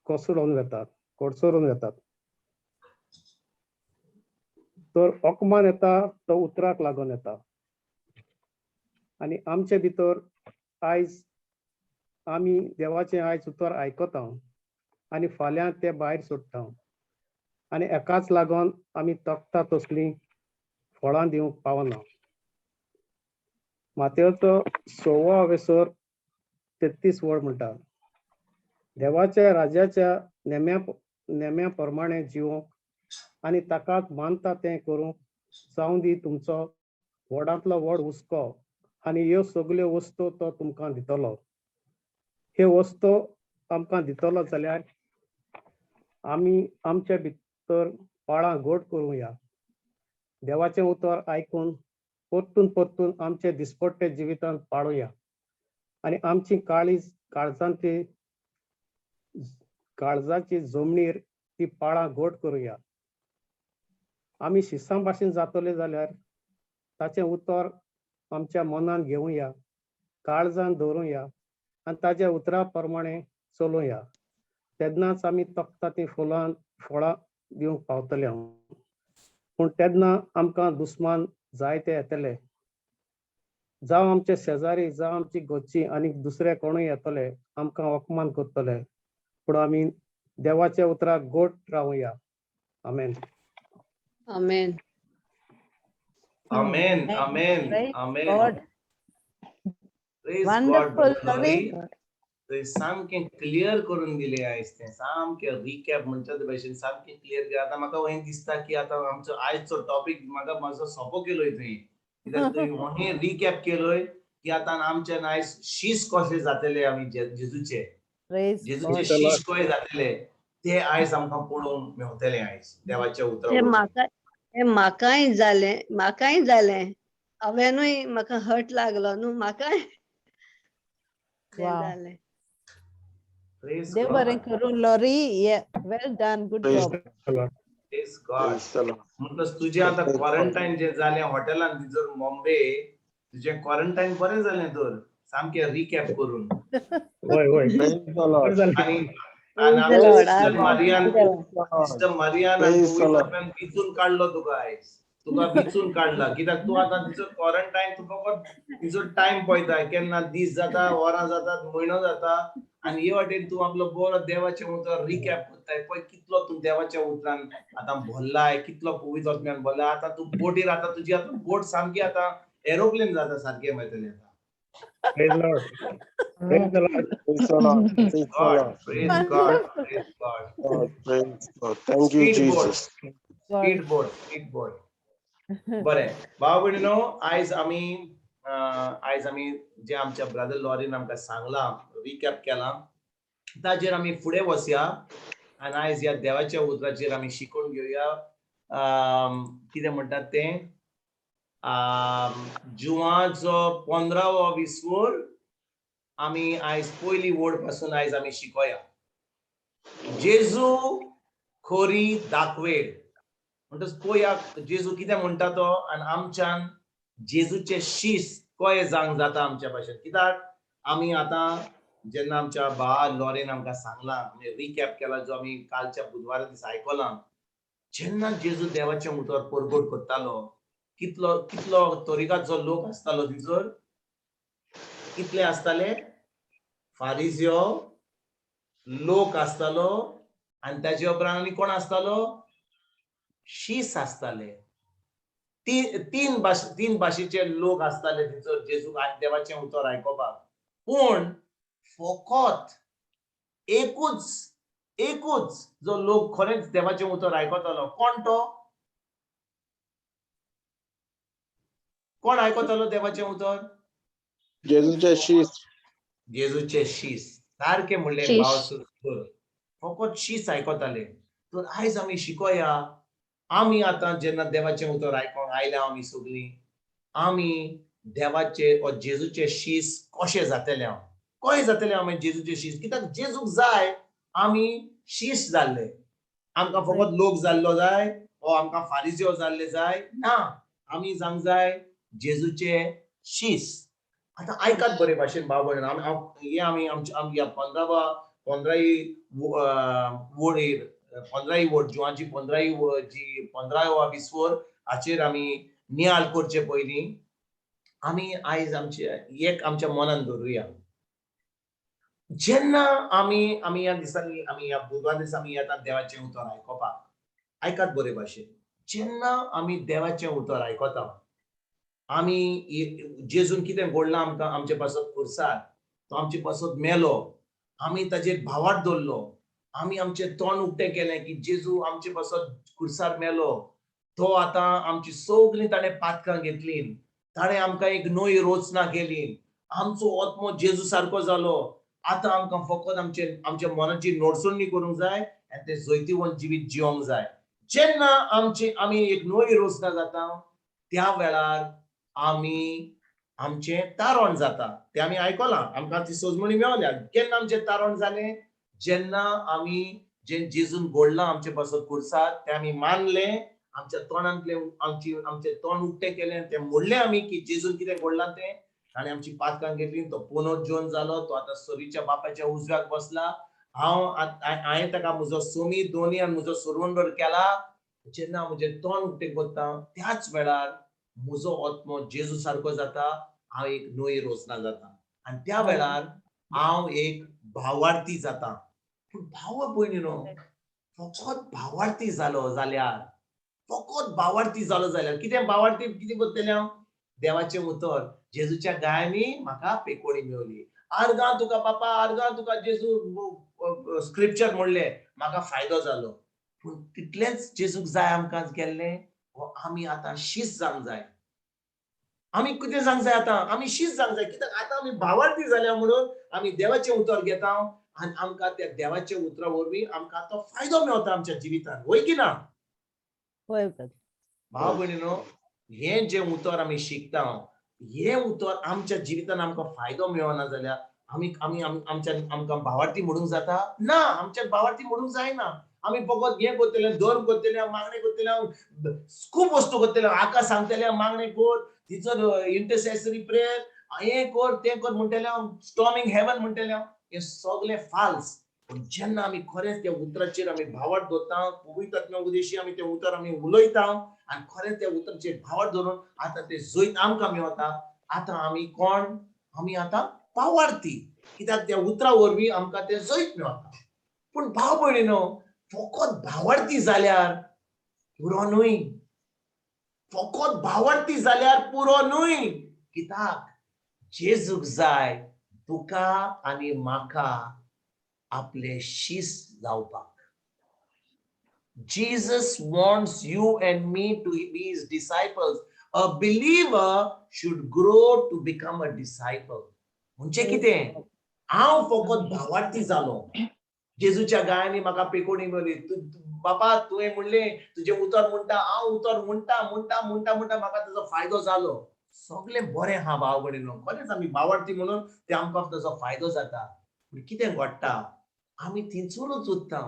कोसळून वेतात. तर ओकमान येता तो उतराक लागून येता. आनी आमचे भितर आयज आमी देवाचें आयज उतर आयकता आनी फाल्यां ते भायर सोडटा, आनी एकाच लागून आमी तकता तसलीं फळां दिवंक पावना. मातयेचो 6वो हावेसोर 33 वड म्हणटा, देवाच्या राज्याच्या नेम्या प्रमाणे जिवंक आनी ताकाच मानता तें करूंक जावं दी तुमचो व्हडांतलो व्हड हुस्को आनी ह्यो सगल्यो वस्तू तो तुमकां दितलो. हे वस्तू आमकां दितलो जाल्यार आमी आमचे भितर पाळां गोड करूया. देवाचें उतर आयकून परतून आमचे दिसपट्टे जिवितांत पाळुया आनी आमची काळजाची जमनीर ती पाळां गोड करूया. आमी शिसां भाशेन जातले जाल्यार ताचें उतर आमच्या मनान घेवया, काळजान दवरुया आनी ताच्या उतरा प्रमाणे चलुया. तेन्नाच आमी तकता ती फळां दिवंक पावतले. पूण तेन्ना आमकां दुस्मान जायते येतले, जावं आमचे शेजारी, जावं आमची घरची आनी दुसरे कोणूय येतले आमकां अपमान करतले. पूण आमी देवाच्या उतराक गोड रावुया. आमेन. आमेन. Amen. Amen. Praise Amen. God. Praise Wonderful, God. Ravi. ते सामकें क्लियर करून दिले आयज तें सामकें रिकॅप म्हणटा ते भाशेन सामकें क्लियर केलें. आतां म्हाका वय दिसता की आतां आमचो आयजचो टॉपिक म्हाका मातसो सोंपो केलोय तुवें, कित्याक तुवें वय रिकॅप केलोय की आतां आमच्यान आयज शीश कशें जातले आमी जेजूचे Praise God. शीश कशें जातले ते आयज आमकां पळोवंक मेवतले आयज देवाच्या हे उतरार. म्हाकाय जालें. हांवेनूय म्हाका हर्ट लागलो न्हू, म्हाकाय Wow. जालें. Praise देव God. बरें करूं Lori. Well done, good job. Praise God. म्हणटच तुझे आता क्वारंटाईन जे जालें हॉटेलान भितर बॉम्बे, तुझे क्वारंटाईन बरें जालें तर सामकें रिकॅप करून. Praise the Lord. Sister Marian आनी पवित्रपण विचून काडलो तुका आयज. तुका विचून काडला कित्याक तूं आतां तिचो क्वारंटाईन तुका तिचो टायम पळयता, केन्ना दीस जाता, वरां जातात, म्हयनो जाता आनी हे वाटेन तूं आपलो बरो देवाचें उतर रिकॅप करताय. पळय कितलो तूं देवाच्या उतरान आतां भरलाय, कितलो पवित्र आत्म्यान भरला. आतां तूं बोटीर आतां तुजी आतां बोट सामकी आतां एरोप्लेन जाता सारकें मेळटलें आतां. Praise the Lord. Praise the Lord. Praise God. Praise God. Thank you, Jesus. Speed boat. बरें भाव भयणीनो, आयज आमी जे आमच्या ब्रदर लॉरीन आमकां सांगलां, रिकॅप केलां, ताजेर आमी फुडें वचया आनी आयज ह्या देवाच्या उतराचेर आमी शिकून घेवया. कितें म्हणटात तें जुवाचो 15वो विसवोर आमी आयज पयली वड पासून आयज आमी शिकोया. जेजू खोरी दाखवेड म्हणटच पळोवया जेजू कितें म्हणटा तो आनी आमच्यान जेजूचे शीस कशें जावंक जाता आमच्या भाशेन. कित्याक आमी आतां जेन्ना आमच्या भावा लॉरेन आमकां सांगलां, रिकॅप केला जो आमी कालच्या बुधवारा दीस आयकलां, जेन्ना जेजू देवाचें उतर परगट करतालो, कितलो तरिकाचो लोक आसतालो भितर, कितले आसताले फारिजियो लोक आसतालो आनी ताचे उपरांत आनी कोण आसतालो, शीस आसताले. तीन भाशेचे लोक आसताले थंयसर जेजू देवाचें उतर आयकोपाक. पूण फकत एकूच जो लोक खरेंच देवाचें उतर आयकतालो, कोण तो? कोण आयकतालो देवाचें उतर? जेजूचे शीस. सारकें म्हणलें भाव सुद्दां, फकत शीस आयकताले. तर आयज आमी शिकोया, आमी आतां जेन्ना देवाचें उतर आयकोंक आयल्या आमी सगळीं, आमी देवाचे जेजूचे शीस कशें जातले. कशें जातलें आमी जेजूचें शीश कित्याक जेजूक जाय आमी शीश जाल्ले आमकां फकत लोक जाल्लो जाय ओ आमकां फारिजियो जाल्ले जाय ना आमी जावंक जाय जेजूचे शीश आतां आयकात बरे भाशेन भाव भयण हे आमी आमच्या 15वी वोडेर 15वी वोड जुवाची 15वी जी 15वा विस्वोर हाचेर आमी नियाळ करचे पयलीं आमी आयज आमच्या मनान धरुया जेन्ना आमी ह्या दिसांनी आमी ह्या बुधवार दिसा आमी येतात देवाचें उतर आयकोपाक आयकात बरे भाशेन जेन्ना आमी देवाचें उतर आयकता आमी जेजून कितें घडलां आमकां आमचे पासत खुर्सार तो आमचे पासत मेलो आमी ताजेर भावार्थ दवरलो आमी आमचें तोंड उक्तें केलें की जेजू आमचे पासत खुर्सार मेलो तो आतां आमची सगळीं ताणें पातकां घेतली ताणें आमकां एक नवी रोचना केली आमचो आत्मो जेजू सारको जालो आतां आमकां फकत आमच्या मनाची नोडसुणी करूंक जाय आनी तें जैतिवंत जिवीत जिवंक जाय जेन्ना आमी एक नवी रोचना जाता त्या वेळार आमी आमचें तारण जाता तें आमी आयकलां आमकां ती सोजमणी मेवल्या केन्ना आमचें तारण जालें जेन्ना आमी जेजून घडलां आमचे पासत खुर्सार तें आमी मानलें आमच्या तोंडांतलें आमचें तोंड उक्तें केलें तें म्हणलें आमी की जेजून कितें घडलां तें ताणें आमची पातकां घेतली तो पुनर्जीवन जालो तो आतां सरीच्या बापाच्या उजव्याक बसला हांवें ताका म्हजो सोमी दोनी आनी म्हजो सुरवंदर केला जेन्ना हांव म्हजें तोंड उक्तें करता त्याच वेळार म्हजो आत्मो जेजू सारको जाता हांव एक नवी रोचना जाता आनी त्या वेळार हांव एक भावार्थी जाता पूण भाव भयणीनो फकत भावार्थी जालो जाल्यार कितें भावार्थी कितें करतलें हांव देवाचें उतर जेजूच्या गायांनी म्हाका पेकोडी मेवली आर्गां तुका बापा आर्गां तुका जेजू स्क्रिप्चर म्हणलें म्हाका फायदो जालो पूण तितलेंच जेजूक जाय आमकां केल्लें आमी आतां शीश जावंक जाय आमी कितें जावंक जाय आतां आमी शीश जावंक जाय कित्याक आतां आमी भावार्थी जाल्या म्हणून आमी देवाचें उतर घेता आनी आमकां त्या देवाच्या उतरा वरवीं आमकां तो फायदो मेवता आमच्या जिवितांत होय की ना भाव भयणीनो हें जें उतर आमी शिकता हें उतर आमच्या जिवितांत आमकां फायदो मेळना जाल्यार आमकां भावार्थी म्हणूंक जाता ना आमच्या भावार्थी म्हणूंक जायना आमी फकत हें करतले धर्म करतले मागणे करतले खूब वस्तू करतले आका सांगतले मागणे कर तिचो इंटरसेसरी प्रेयर हें कर तें कर म्हणटले स्टॉर्मिंग हेवन म्हणटले हें सगळें फाल्स पूण जेन्ना आमी खरेंच त्या उतराचेर आमी भावार्थ दवरता पवित्र आत्म्या उदेशी आमी तें उतर आमी उलयता आनी खरेंच त्या उतराचेर भावार्थ धरून आतां तें जैत आमकां मेवता आतां आमी कोण आमी आतां भावार्थी कित्याक त्या उतरा वरवीं आमकां तें जैत मेवता पूण भाव भयणीनो फकत भावार्थी जाल्यार पुरो न्हय फकत भावार्थी जाल्यार पुरो न्हय कित्याक जेजूक जाय तुका आनी म्हाका आपले शीश जावपाक Jesus wants you and me to be his disciples. A believer should grow to become a disciple. म्हणजे कितें हांव फकत भावार्थी जालो जेजूच्या गायांनी म्हाका पेकोडी मेवली बापा तुवें म्हणलें तुजें उतर म्हणटा हांव उतर म्हणटा म्हाका ताजो फायदो जालो सगळें बरें हा भाव भयणीनो खरेंच आमी भावार्थी म्हणून ते आमकां ताजो फायदो जाता पूण कितें घडटा आमी थिंचूनच उरता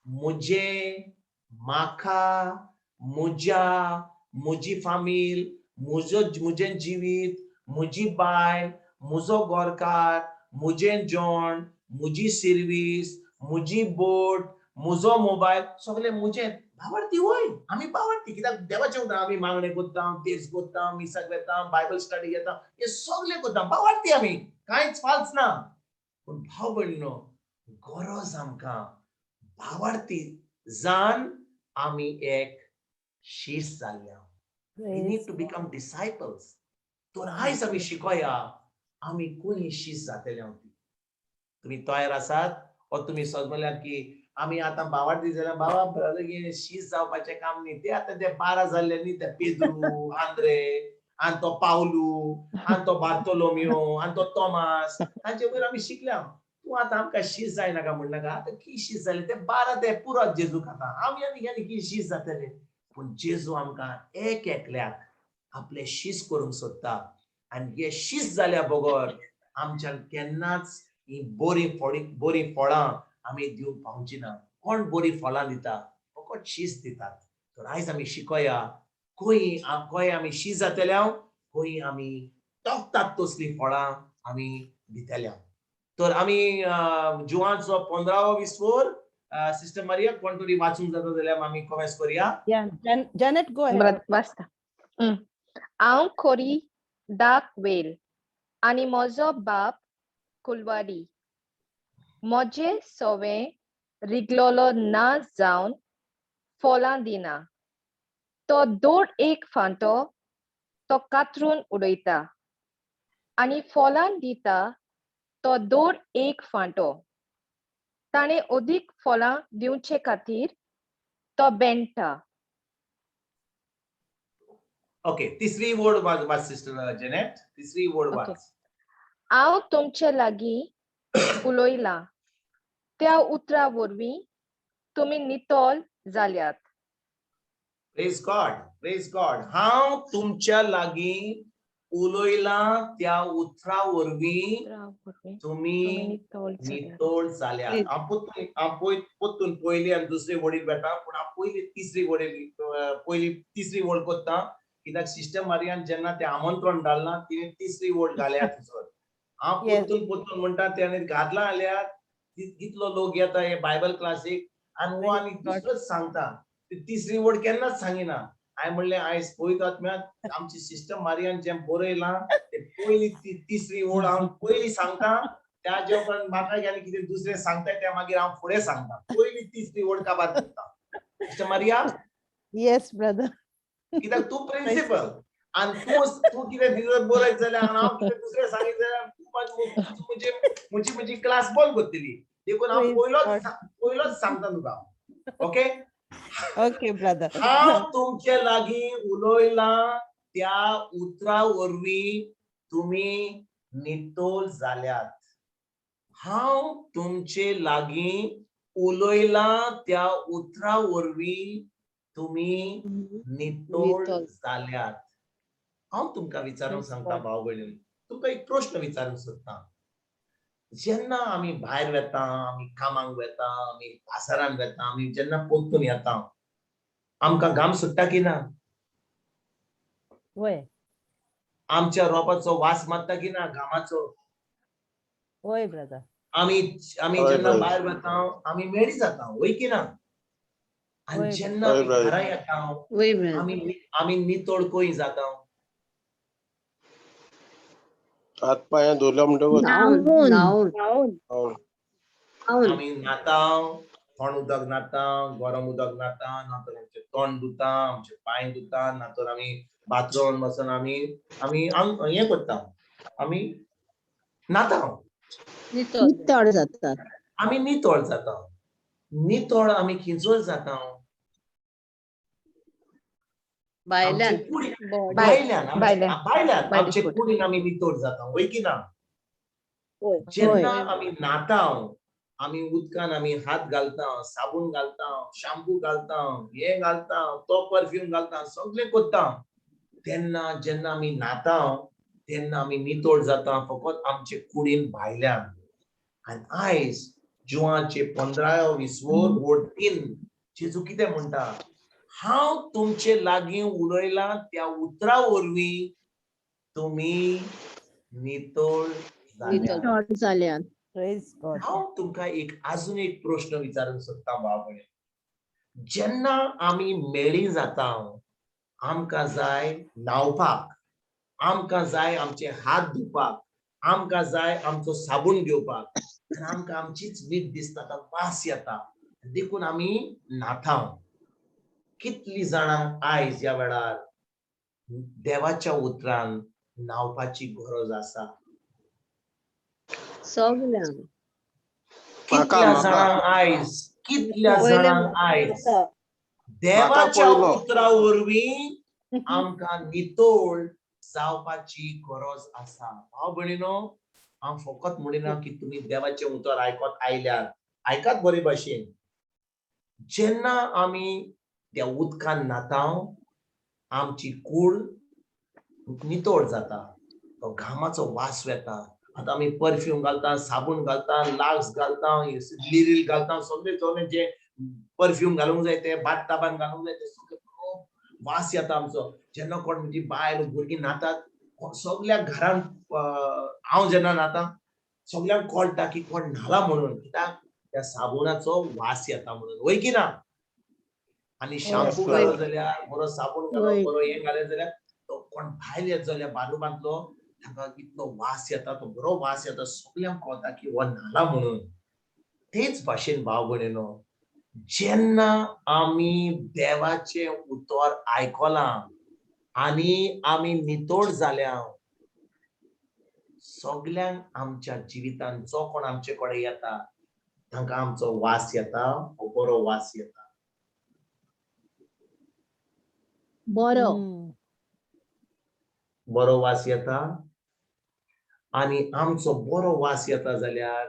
म्हजें म्हाका म्हजी फामील म्हजें जिवीत म्हजी बायल म्हजो गोरकार म्हजें जेवण म्हजी सर्वीस म्हजी बोट म्हजो मोबायल सगळें म्हजें भावार्थी वय आमी भावार्थी कित्याक देवाचें उतर आमी मागणे करता तेच करता मिसाक वेता बायबल स्टडी घेता हें सगळें करता भावार्थी आमी कांयच फाल्स ना पूण भाव भयणीनो गरज आमकां भावार्थी जावन आमी एक शीश जाल्ल्या we need to become disciples तर आयज आमी शिकोया आमी कोणी शीश जातले तुम्ही तयार आसात वा तुम्ही समजल्यात की आमी आतां भावार्थी जाल्यार बाबा शीश जावपाचें काम न्ही ते आतां ते 12 जाल्ले न्ही ते पेद्रू आंद्रे आनी तो पावलू आनी तो बार्तोलोमियो आनी तो तोमास तांचे वयर आमी शिकल्या तूं आतां आमकां शीश जायनाका म्हणनाका आतां की शीश जालें ते 12 ते पुरो जेजू खाता आमी आनी गेली की शीश जातले पूण जेजू आमकां एक एकल्याक आपले शीश करूंक सोदता आनी हे शीश जाल्या बगर आमच्यान केन्नाच ही बरी फळां आमी दिवंक पावची ना. कोण बरी फळां दिता? फकत शीच दितात. तर आयज आमी शिकोया खंय आमी शी जातल्या, खंय आमी तोखतात तसली फळां आमी दितल्या. तर आमी जुवांचो 15वो विसवोर सिस्टर मारिया कोण तरी वाचूंक जाता जाल्यार आमी कमेंट्स करूया. Yeah, Janet, go ahead. बरं, वाचता. हांव खोरी दाक वेल आनी म्हजो बाप कुलवाडी. म्हजें सवें रिगलोलो ना जावन फळां दिना. तो दोड एक फांटो तो कातरून उडयता आनी फळां दिता तो दोड एक फांटो. ताणें अदीक फळां दिवचे खातीर तो बेंटा. ओके, तिसरी वर्ड वाच सिस्टर जेनेट. तिसरी वर्ड ओके. वाच. हांव तुमचे लागीं उलोयलां त्या उतरा वरवीं तुमी नितोल जाल्यात. Praise God. हांव तुमच्या लागीं उलोयलां त्या उतरा वरवीं तुम्ही नितोळ जाल्यात. हांव पोत्तून पयली आनी दुसरी वडील वेता, पूण हांव पयली तिसरी वड कोत्ता, कित्याक सिस्टर मारियान जेन्ना ते आमंत्रण घालना तिणें तिसरी वड घाल्या थंयसर. हांव पोत्तून म्हणटा तेणें घातला जाल्यार कितलो लोक येता हे बायबल क्लासीक आनी वो आनी दुसरोच सांगता. तिसरी वड केन्नाच सांगिना. हांवें म्हणलें आयज पळयत आत्म्याक आमची सिस्टर मारियान जें बरयलां ते पयली तिसरी वड हांव पयली सांगता, त्या जे उपरांत म्हाका गेले कितें दुसरें सांगता ते मागीर हांव फुडें सांगता. पयली तिसरी वड काबार करता. Sister Maria, Yes, brother. कित्याक तूं प्रिंसिपल आनी तूं कितें दिसत बरयत जाल्यार आनी हांव कितें दुसरें सांगीत जाल्यार म्हजी क्लास बंद करतली. देखून हांव पयलोच सांगता तुका. ओके. Okay, brother. हांव तुमचे लागीं उलोयलां त्या उतरा वरवीं तुमी नितोळ जाल्यात. हांव तुमचे लागीं उलोयलां त्या उतरा वरवीं तुमी नितोळ जाल्यात. हांव तुमकां विचारूंक सांगता भाव भयणीं, तुमकां एक प्रश्न विचारूंक सोदतां. जेन्ना आमी भायर वेता, आमी कामाक वेता, आमी बाजारान वेता, आमी जेन्ना पोत्तून येता, आमकां घाम सुट्टा की ना? होय आमच्या रोपाचो वास मारता की ना घामाचो? होय ब्रदर. आमी होय, जेन्ना होय. भायर वेता आमी मेडी जाता, वय की ना? आनी होय, जेन्ना होय, आमी होय. घरा येता वय ब्रदर. आमी नितळ खंय जाता? हात पांय धुले म्हणटकूच न्हावून आमी न्हाता, थंड उदक न्हाता, गरम उदक न्हाता, नातर आमचें तोंड धुता, आमचे पांय धुता, नातर आमी बाथरूमांत वचून आमी हें करता, आमी न्हाता. नितळ जाता. आमी नितळ जाता. नितळ आमी खंयसर जाता? भायल्यान भायल्यान आमचे कुडीन आमी नितळ जाता, वय की ना? जेन्ना आमी न्हाता, आमी उदकान आमी हात घालता, साबून घालता, शॅम्पू घालता, हे घालता, तो परफ्यूम घालता, सगळें करता. तेन्ना जेन्ना आमी न्हाता तेन्ना आमी नितळ जाता फकत आमचे कुडीन भायल्यान. आनी आयज जुवांचे 15 विसवोर वड 3 जेजू कितें म्हणटा? हांव तुमचे लागीं उलयलां त्या उतरा वरवीं तुमी नितळ जाल्यात. Praise God. हांव तुमकां आजून एक प्रश्न विचारूंक सोदता भाव भयणी. जेन्ना आमी मेळी जाता, आमकां जाय न्हावपाक, आमकां जाय आमचे हात धुवपाक, आमकां जाय आमचो साबून घेवपाक, आनी आमकां आमचीच वीट दिसता, वास येता, देखून आमी न्हाता. कितलीं जाणांक आयज ह्या वेळार देवाच्या उतरान न्हावपाची गरज आसा? सगळ्यांक. कितल्या जाणांक आयज देवाच्या उतरा वरवीं आमकां नितळ जावपाची गरज आसा? भाव भयणीनो, हांव फकत म्हणिना की तुमी देवाचें उतर आयकत आयल्यात, आयकात बरे भाशेन. जेन्ना आमी त्या उदकान न्हाता, आमची कूड नितळ जाता, तो घामाचो वास येता, आता आम्ही परफ्यूम घालता, साबण घालता, लाक्स घालता, लिरिल घालता, सगळे जे परफ्यूम घालूंक जाय ते बाथ टाबान घालूंक जाय ते सगळे वास येता आमचो. जेन्ना कोण म्हणजे बायल भुरगीं नातात, सगळ्या घरान हांव जेन्ना नाता सगळ्यांक कळटा की कोण न्हाला म्हणून, कित्याक त्या साबणाचो वास येता म्हणून, वय की ना? आणि शॅम्पू वय. घालत जाल्यार बरो साबण घालप, वय. बरो हे घालत जाल्यार तो कोण भायर येत जाल्यार बाथरुमांतलो ताका इतलो वास येता, तो बरो वास येता, सगळ्यांक कळटा की हो न्हाला म्हणून. तेच भाशेन भाव भयणीनो, जेन्ना आमी देवाचे उतर आयकलां आनी आमी नितोड जाल्या, सगळ्यांक आमच्या जिवितांत जो कोण आमचे कडेन येता तांकां आमचो वास येता, हो बरो वास येता. बरो. बरो वास येता आनी आमचो बरो वास येता जाल्यार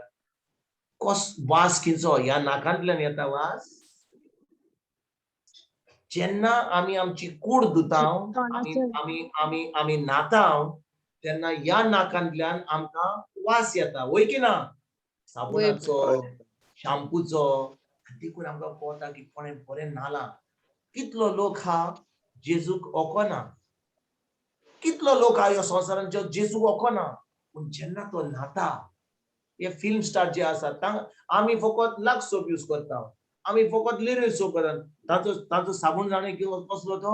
वास खंयचो? ह्या नाकांतल्यान येता वास. जेन्ना आमी आमची कूड धुताव, आमी नाताव, तेन्ना ह्या नाकांतल्यान आमकां वास येता, वय की ना? साबणाचो, शॅम्पूचो, देखून आमकां कळटा की कोणें बरें न्हालां. कितलो लोक हा जेजूक वळखना, कितलो लोक हा ह्या संवसारांत जो जेजूक वळखना, पूण जेन्ना तो न्हाता, हे फिल्म स्टार जे आसात आमी फकत लक्स सोप यूज करता, आमी फकत लिरिल सोप करता, ताचो साबण जाणा कसलो तो?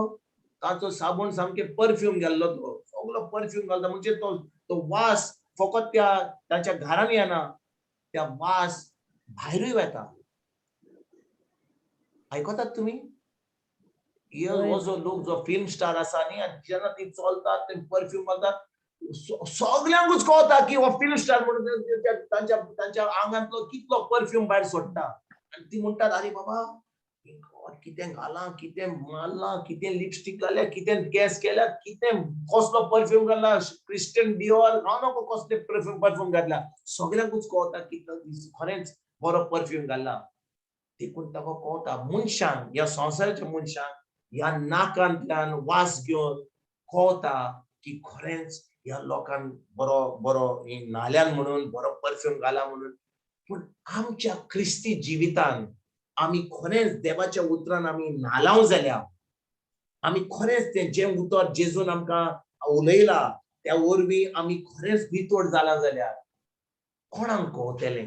ताचो साबण सामके परफ्यूम गेल्लो, तो सगळो परफ्यूम घालता, म्हणजे तो वास फकत ताच्या घरान येना, त्या वास भायरूय वता. आयकतात तुमी? हो जो लोक जो फिल्म स्टार आसा न्ही, जेन्ना ती चलतात, ते परफ्यूम घालतात, सगळ्यांकूच कळटा की हो फिल्म स्टार म्हणून तांच्या आंगांतलो कितलो परफ्यूम भायर सोडटा. आनी ती म्हणटात, अरे बाबा कितें घालां, कितें मारलां, कितें लिपस्टीक घाल्या, कितें केस केल्या, कितें कसलो परफ्यूम घातला, क्रिस्टियन डियोर हांव नको कसले परफ्यूम घातला. सगळ्यांकूच कळटा की खरेंच बरो परफ्यूम घाला. देखून ताका कळटा मनशांक, ह्या संवसाराच्या मनशांक ह्या नाकांतल्यान वास घेवन कळटा की खरेंच ह्या लोकांक बरो बरो न्हाल्यान म्हणून, बरो परफ्यूम घाला म्हणून. पूण आमच्या क्रिस्ती जिवितांत आमी खरेंच देवाच्या उतरान आमी न्हालाव जाल्या, आमी खरेंच तें जें उतर जेजून आमकां उलयला त्या वरवीं आमी खरेंच नितोड जाला जाल्यार कोणाक कळटलें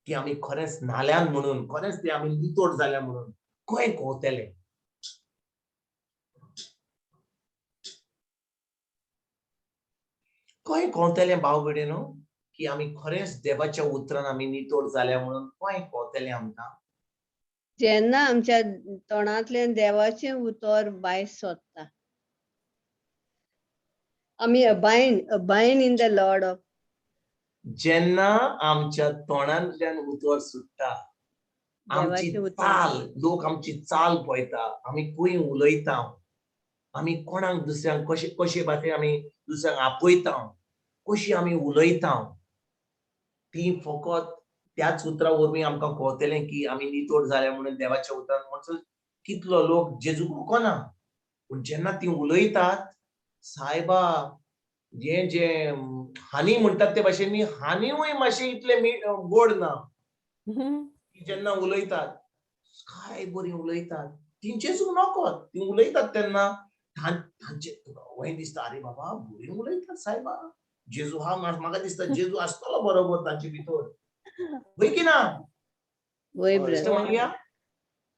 की आमी खरेंच न्हाल्यान म्हणून, खरेंच ते आमी नितोड जाल्या म्हणून? खंय कळटलें? खंय कळटलें भाव भयणीनो की आमी खरेंच देवाच्या उतरान आमी नितोड जाल्या म्हणून? खंय कळटलें आमकां? जेन्ना आमच्या तोंडांतल्यान देवाचें उतर भायर सरता, आमी abide in the Lord of. जेन्ना आमच्या तोंडांतल्यान उतर सुट्टा, आमची देवाचें उतर. चाल, लोक आमची चाल पळयता, आमी खंय उलयता, आमी कोणाक दुसऱ्यांक कशे भाशेन आमी दुसऱ्यांक आपयता, कशी आमी उलयता, ती फकत त्याच उतरा वरवीं आमकां कळटलें की आमी नितोड जाल्या म्हणून देवाच्या उतरान. म्हणजे कितलो लोक जेजूक वळखना, पूण जेन्ना ती उलयतात, सायबा जे हानी म्हणटात ते भाशेन हानीवूय मातशें इतलें गोड ना. जेन्ना उलयतात काय बरी उलयतात, ती जेजूक नकळत ती उलयतात तेन्ना तांचे वय दिसता, अरे बाबा बरी उलयतात सायबा, जेजू हा म्हाका दिसता जेजू आसतलो बरोबर तांचे भितर, वय की ना? वय sister brother. Maria,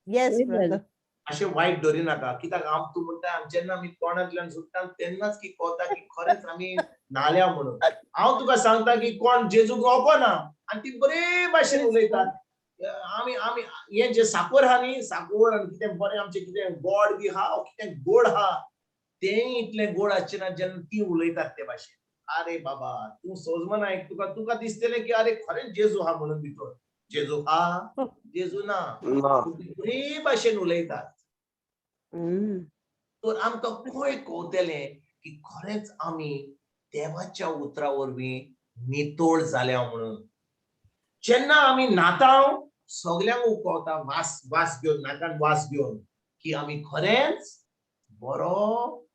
Yes, brother. अशें वायट धरी नाका, कित्याक तूं म्हणटा जेन्ना आमी तोंडांतल्यान सुट्टा तेन्नाच की कळटा की खरेंच आमी न्हाल्या म्हणून. हांव तुका सांगता की कोण जेजूक वळखना आनी ती बरे भाशेन उलयतात. आमी आमी हे जे साकोर हा न्ही, साकोर आनी कितें बरें आमचें कितें गोड बी हा, कितें गोड हा, तेंय इतलें गोड आसचें ना जेन्ना ती उलयतात ते भाशेन. अरे बाबा तूं सोजमन आयक, तुका दिसतलें की अरे खरेंच जेजू हा म्हणून भितर. जेजू हा, जेजू ना, ती बरे भाशेन उलयतात. तर आमकां खंय कळटलें की खरेंच आमी देवाच्या उतरा वरवीं नितोड जाल्या म्हणून? जेन्ना आमी न्हाताव, सगळ्यांक कळटा वास घेवन, नाकान वास घेवन की आमी खरेंच बरो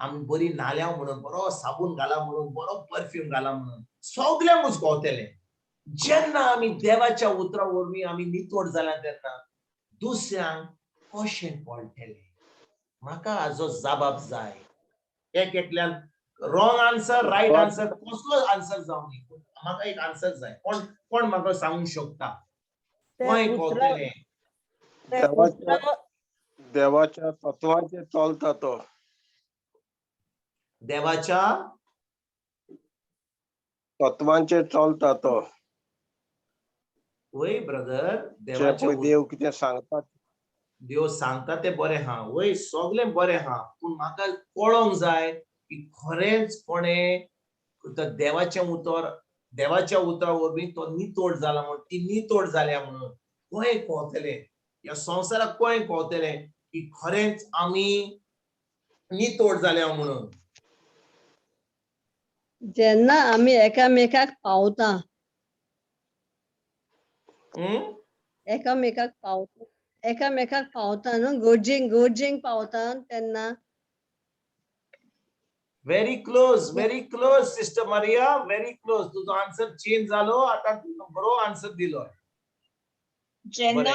आमी बरी नाल्या म्हणून बरो साबून घाला म्हणून बरो परफ्यूम घाला म्हणून सगळ्यांकूच कळटलें जेन्ना आमी देवाच्या उतरा वरवीं आमी नितोड जाल्या तेन्ना दुसऱ्यांक कशें कळटलें म्हाका हाजो जबाब जाय एक एकल्यान रॉंग आन्सर रायट आन्सर कसलो आन्सर जावं न्ही म्हाका एक आन्सर जाय कोण कोण म्हाका सांगूंक शकता कोण कळटलें देवाच्या तत्वाचेर चलता तो देवाच्या तत्वांचेर चलता तो वय ब्रदर जे देवाच्या पळय देव कितें सांगता देव सांगता ते बरें हा वय सगळें बरें हा पूण म्हाका कळोंक जाय की खरेंच कोणें देवाचें उतर देवाच्या उतरा वरवीं तो नितोड जाला म्हणून ती नितोड जाल्या म्हणून कोणें कळटलें ह्या संवसाराक कोणें कळटलें की खरेंच आमी नितोड जाल्या म्हणून जेन्ना आमी एकामेकाक पावता एकामेकाक पावता न्हू गोडजींक पावता तेन्ना very close sister Maria very close तुजो आन्सर चेंज जालो आता तूं बरो आन्सर दिलो जेन्ना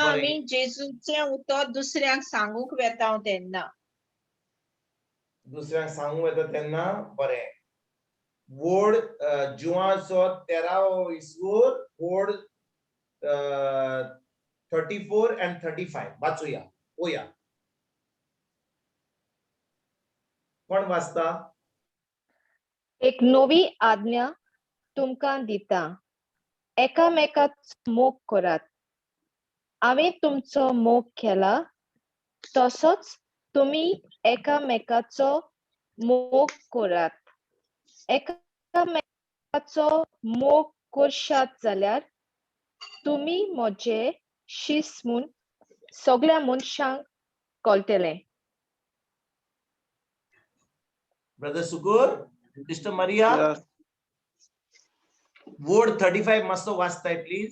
आमी जेजूचें उतर दुसऱ्यांक सांगूंक वेता तेन्ना दुसऱ्यांक सांगूंक येता तेन्ना बरें वोड जुवाचो 13 विसवोर वोड 34 and 35 वाचूया पळोवया कोण वाचता एक नवी आज्ञा तुमकां दिता एकामेकाचो मोग करात हांवें तुमचो मोग केला तसोच तुमी एकामेकाचो मोग करात एकामेकाचो मोग करशात जाल्यार तुमी म्हजे शिस म्हूण सगळ्या मनशांक कळटलें ब्रदर सुकूर सिस्टर मारिया वोड 35 मातसो वाचताय प्लीज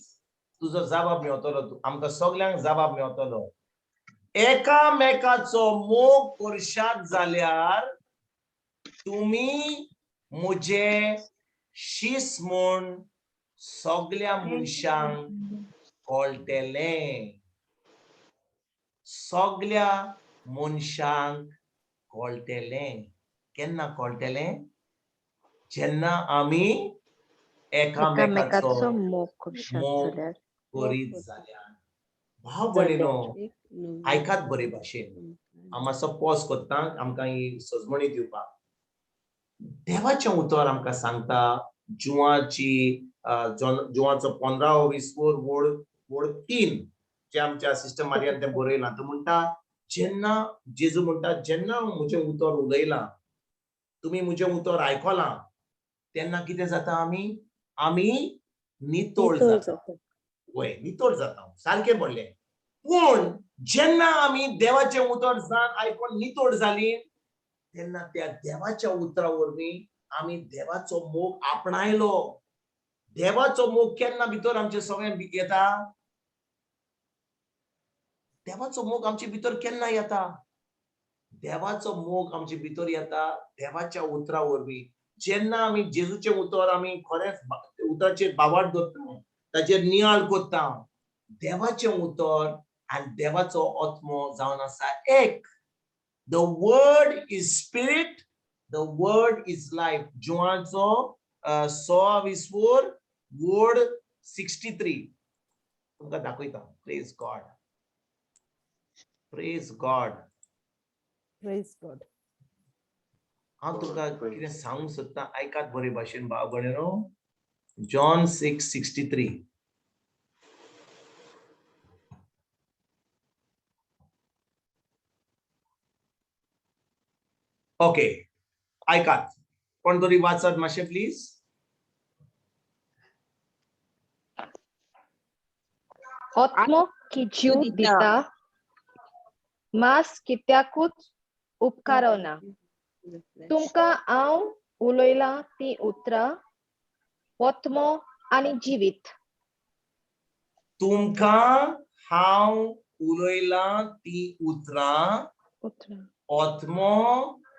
तुजो जबाब मेळटलो आमकां सगळ्यांक जबाब मेळटलो एकामेकाचो मोग करशात जाल्यार तुमी म्हजे शिस म्हूण सगळ्या मनशांक कळटलें सगळ्या मनशांक कळटलें केन्ना कळटलें जेन्ना आमी एकामेकाचो मोग करशात मोग जाल्यार करीत जाल्यार भाव भयणीनो आयकात बरे भाशेन हांव मातसो पॉज करता आमकां ही सजमणी दिवपाक देवाचें उतर आमकां सांगता जुवाचो 15 विसवोर वोड 3 जे आमच्या सिस्टर मारियान तें बरयलां तो म्हणटा जेन्ना जेजू म्हणटा जेन्ना म्हजें उतर उलयलां तुमी म्हजें उतर आयकलां तेन्ना कितें जाता आमी नितोळ जाता वय नितोळ जाता सारकें म्हणलें पूण जेन्ना आमी देवाचें उतर जाण आयकोन नितोड जालीं तेन्ना त्या देवाच्या उतरा वरवीं आमी देवाचो मोग आपणायलो देवाचो मोग केन्ना भितर आमचे सगळ्यांक येता देवाचो मोग आमचे भितर केन्ना येता देवाचो मोग आमचे भितर येता देवाच्या उतरा वरवीं जेन्ना आमी जेजूचें उतर आमी खरेंच उतराचेर बाबाड दवरता ताचेर नियाळ कोत्ता देवाचें उतर आनी देवाचो आत्मो जावन आसा एक The word is spirit, the word is life. Joancho 6:4 word 63. तुमकां दाखयता. Praise God. Praise God. Praise God. हांव तुमकां कितें सांगूंक सोदतां आयकात बरे भाशेन भाव भयणीनो John 6:63. ओके आयकात कोण तरी वाचत मातशें प्लीज आत्मो की जीव दिता मास कित्याकूच उपकारना तुमकां हांव उलयलां ती उतरां आत्मो आनी जिवीत तुमकां हांव उलयलां ती उतरां पुत्र आत्मो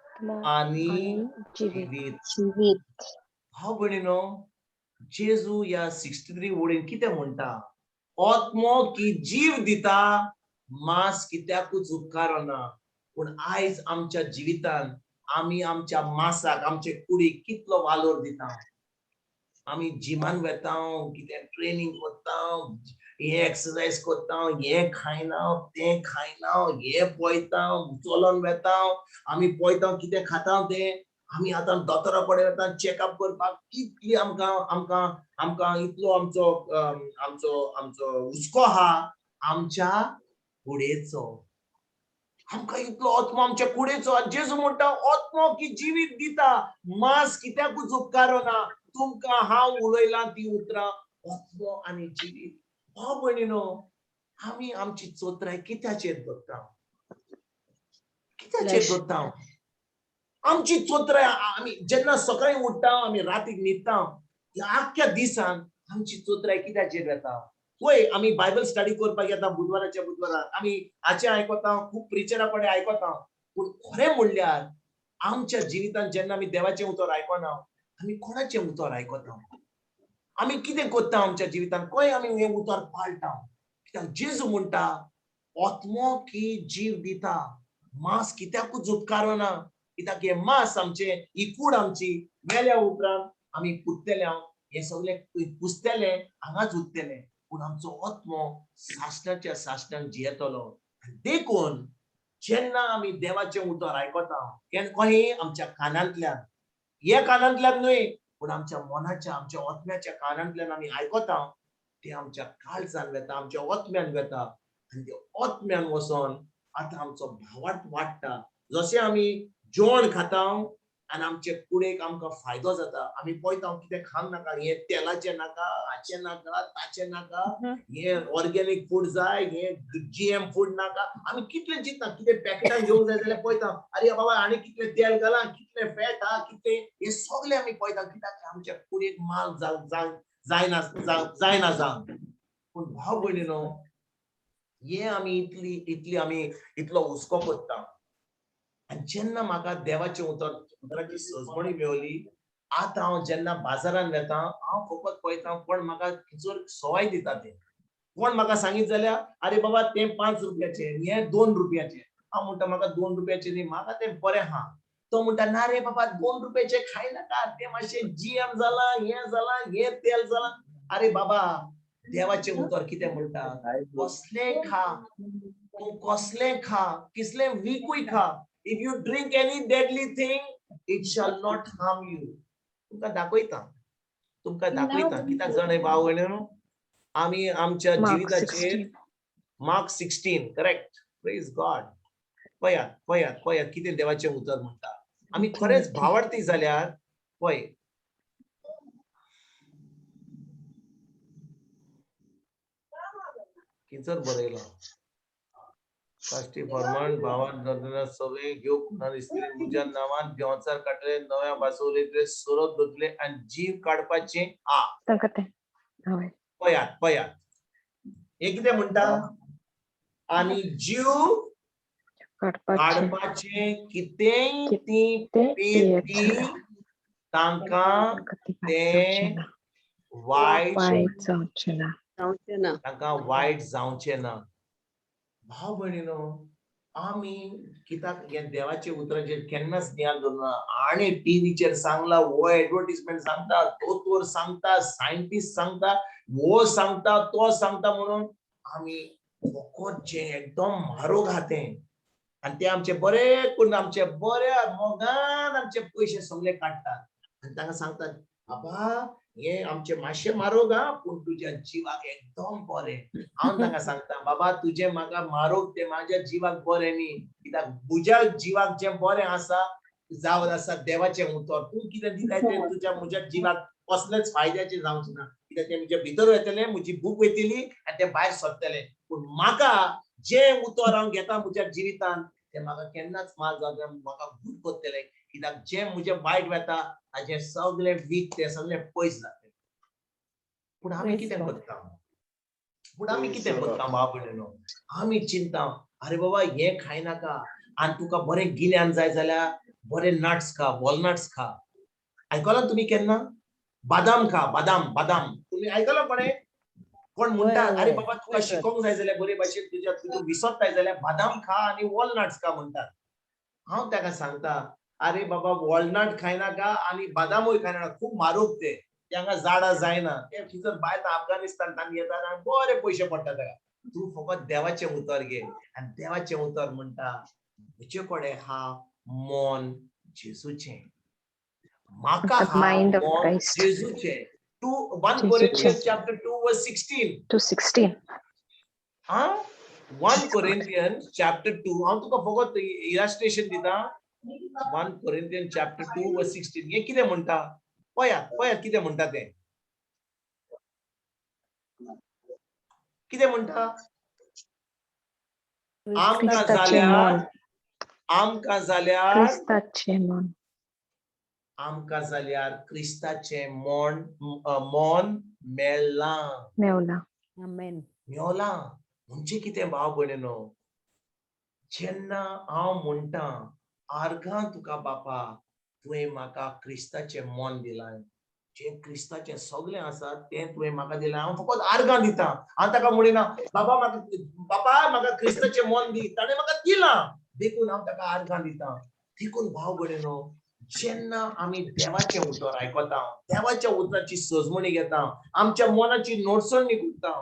आत्मा आणि आणि जीवित जिवीत. जिवीत. भाव भयणीनो, जेजू या 63 वडीन कितें म्हणटा? आत्मो की जीव दिता, मांस कित्याकूच उपकारना. पूण आयज आमच्या जिवितान आमी आमच्या मांसाक, आमचे कुडीक कितलो वालोर दिता. आमी जिमान वेता, कितें ट्रेनिंग करता, हे एक्सरसाइज करता, हे खायना, ते खायना, हे पळयता, चलोन वेता, आमी पळयता कितें खाता तें. आमी आतां दोतोरा कडेन वता चेकअप करपाक. कितली आमकां आमकां आमकां इतलो आमचो आमचो हुस्को आहा आमच्या कुडीचो. आमकां इतलो आत्मो आमच्या कुडीचो. जेजू म्हणटा आत्मो की जिवीत दिता, मांस कित्याकूच उपकारना. तुमकां हांव उलयलां ती उतरां आत्मो आनी जिवीत. भाव भयणीनो, आमी आमची चोत्राय कित्याचेर दवरता? कित्याचेर Flesh. दवरता? आमची चोत्राय आमी जेन्ना सकाळी उठ्ठा, आमी रातीक न्हिदता, ह्या आख्ख्या दिसान आमची चोत्राय कित्याचेर येता? पळय, आमी बायबल स्टडी करपाक येता बुधवाराच्या बुधवाराक. आमी हाचे आयकता, खूब प्रिचरा कडेन आयकता. पूण खरें म्हणल्यार आमच्या जिवितांत जेन्ना आमी देवाचें उतर आयकना, आमी कोणाचें उतर आयकता? आमी कितें करता आमच्या जिवितांत? खंय आमी हें उतर पाळटा? कित्याक जेजू म्हणटा आत्मो की जीव दिता, मांस कित्याकूच उपकारना. कित्याक हे मांस आमचे, ही कूड आमची मेल्या उपरांत आमी कुदतले, हे सगळे कुसतले, हांगाच उरतले. पूण आमचो आत्मो सासणाच्या सासणाक जियेतलो. देखून जेन्ना आमी देवाचें उतर आयकता, खंय आमच्या कानांतल्यान, हे कानांतल्यान न्हय, पूण आमच्या मनाच्या, आमच्या आत्म्याच्या कानांतल्यान आमी आयकता, ते आमच्या काळजान वेता, आमच्या आत्म्यान वेता. आनी त्या आत्म्यान वचोन आतां आमचो भावार्थ वाडटा. जशें आमी जेवण खाता आनी आमचे कुडीक आमकां फायदो जाता, आमी पळयता कितें खावंक नाका, हे तेलाचें नाका, हाचें नाका, ताचें नाका, हे ऑर्गेनिक फूड जाय, हे GM फूड नाका. आमी कितले चिंतता, कितें पॅकेटान घेवंक जाय जाल्यार पळयता, अरे बाबा आनी कितलें तेल घाला, कितलें फॅट हा, कितलें, हे सगळे आमी पळयता. कित्याक आमच्या कुडीक माल जायना जावंक. पूण भाव भयणीनो, हे आमी इतली आमी इतलो हुस्को करता. आनी जेन्ना म्हाका देवाचें उतराची सजमणी मेवली, आतां हांव जेन्ना बाजारान वेता, हांव फकत पळयता कोण म्हाका खंयसर सवाय दिता तें. कोण म्हाका सांगीत जाल्यार, अरे बाबा तें 5 रुपयाचें, हे 2 रुपयाचें. हांव म्हणटा म्हाका 2 रुपयाचें न्ही, म्हाका तें बरें आहा. तो म्हणटा ना रे बाबा 2 रुपयाचें खाय नाका, तें मातशें GM जालां, हे तेल जालां. अरे बाबा, देवाचें उतर कितें म्हणटा? कसलेंय खा, तूं कसलेंय खा, किसलें विकूय खा. If you drink any deadly thing, it shall not harm you. तुमकां दाखयता, कित्याक जाणां भाव भयणीनो, आमी आमच्या Mark जिविताचेर 16. Mark 16 correct, praise God. पळयात कितें देवाचें उतर म्हणटा. आमी खरेंच भावार्थी जाल्यार पळय, किचर बरयलो, काश्टी फर्माण भावान दर्दना सगळे घेऊ कुणाली स्त्री तुझ्या नावान देवाचार काढले, नव्या भासवले सोरत धुतले आणि जीव काडपाचे. तांकां तें हय पळयात हे कितें म्हणटा? आणि जीव काडपाचे कितेंय ती पेती तांकां तें वायट जावचें ना. जावचें ना. तांकां वायट जावचें ना. भाव भयणीनो, आमी कित्याक हे देवाचे उतराचेर केन्नाच ज्ञान दवरना. आनी टीव्हीचेर सांगला, हो एडवर्टिजमेंट सांगता, तो सांगता, सायंटिस्ट सांगता, वो सांगता, तो सांगता म्हणून आमी फकत जे एकदम म्हारग आहा तें, आनी ते आमचे बरे करून आमचे बऱ्या मोगान आमचे पयशे सगळे काडटात आनी तांकां सांगतात, बाबा हे आमचे मातशे म्हारग हा, पूण तुज्या जिवाक एकदम बरें. हांव तांकां सांगता, बाबा तुजें म्हाका म्हारग तें म्हाज्या जिवाक बरें न्ही. कित्याक तुज्या जिवाक जें बरें आसा जावन आसा देवाचें उतर, तूं कितें दिताय तें तुज्या म्हज्या जिवाक कसलेच फायद्याचें जावचें ना. कित्याक तें म्हज्या भितर वयतलें, म्हजी भूक वयतली आनी तें भायर सरतलें. पूण म्हाका जें उतर हांव घेता म्हज्या जिवितांत तें म्हाका केन्नाच माल जावचें, म्हाका भूक करतलें. कित्याक जें म्हजें वायट वता ताचें सगळें वीख तें सगळें पयस जातलें. पूण आमी कितें करता? भाव भयणीनो, आमी चिंता, अरे बाबा हें खायनाका, आणि तुका बरें गिन्यान जाय जाल्यार बरे नट्स खा, वॉलनट्स खा. आयकलां तुम्ही केन्ना? बादाम खा, बादाम बादाम. तुम्ही आयकलां कोण म्हणटा होय, अरे होय. बाबा तुका होय, सर. शिकोंक जाय जाल्यार बरे भाशेन तुज्या तितून विसरताय जाल्यार बादाम खा आणि वॉलनट्स खा म्हणटात. हांव ताका सांगता अरे बाबा वॉलनट खायनाका आणि बादामूय खायनाका, खूप म्हारग ते. त्यांना झाडां जायना. ते खिजर भायर अफगाणिस्तान येतात आणि बरे पयशे पडटा ताका. तू फकत देवाचें उतर घे आणि देवाचें उतर म्हणटा म्हजे कडेन हा मन जेजूचें. म्हाका The हा mind of मन Christ. जेजूचें. 1 जेजूचें. Corinthians chapter 2 verse 16. 2:16. 1 Corinthians chapter 2. हांव तुका फकत इलस्ट्रेशन दिता. 1 Corinthians chapter 2 verse 16. हे कितें म्हणटा? पळयात कितें म्हणटा तें. कितें म्हणटा? आमकां क्रिस्ताचें मन. जाल्यार क्रिस्ताचें मन. आमकां जाल्यार क्रिस्ताचें मन मेळ्ळां. मेवला. Amen. मेवलां म्हणजे कितें भाव भयणीनो? जेन्ना हांव म्हणटा आर्गां तुका बापा तुवें म्हाका क्रिस्ताचें मन दिलां. जें क्रिस्ताचें सगळें आसा तें तुवें म्हाका दिलां. हांव फकत आर्गां दिता. हांव ताका म्हणिना बाबा म्हाका क्रिस्ताचें मन दी. ताणें म्हाका दिलां देखून हांव ताका आर्गां दिता. देखून भाव भयणीनो जेन्ना आमी देवाचें उतर आयकता, देवाच्या उतराची सजमणी घेता, आमच्या मनाची नोटसणी करता,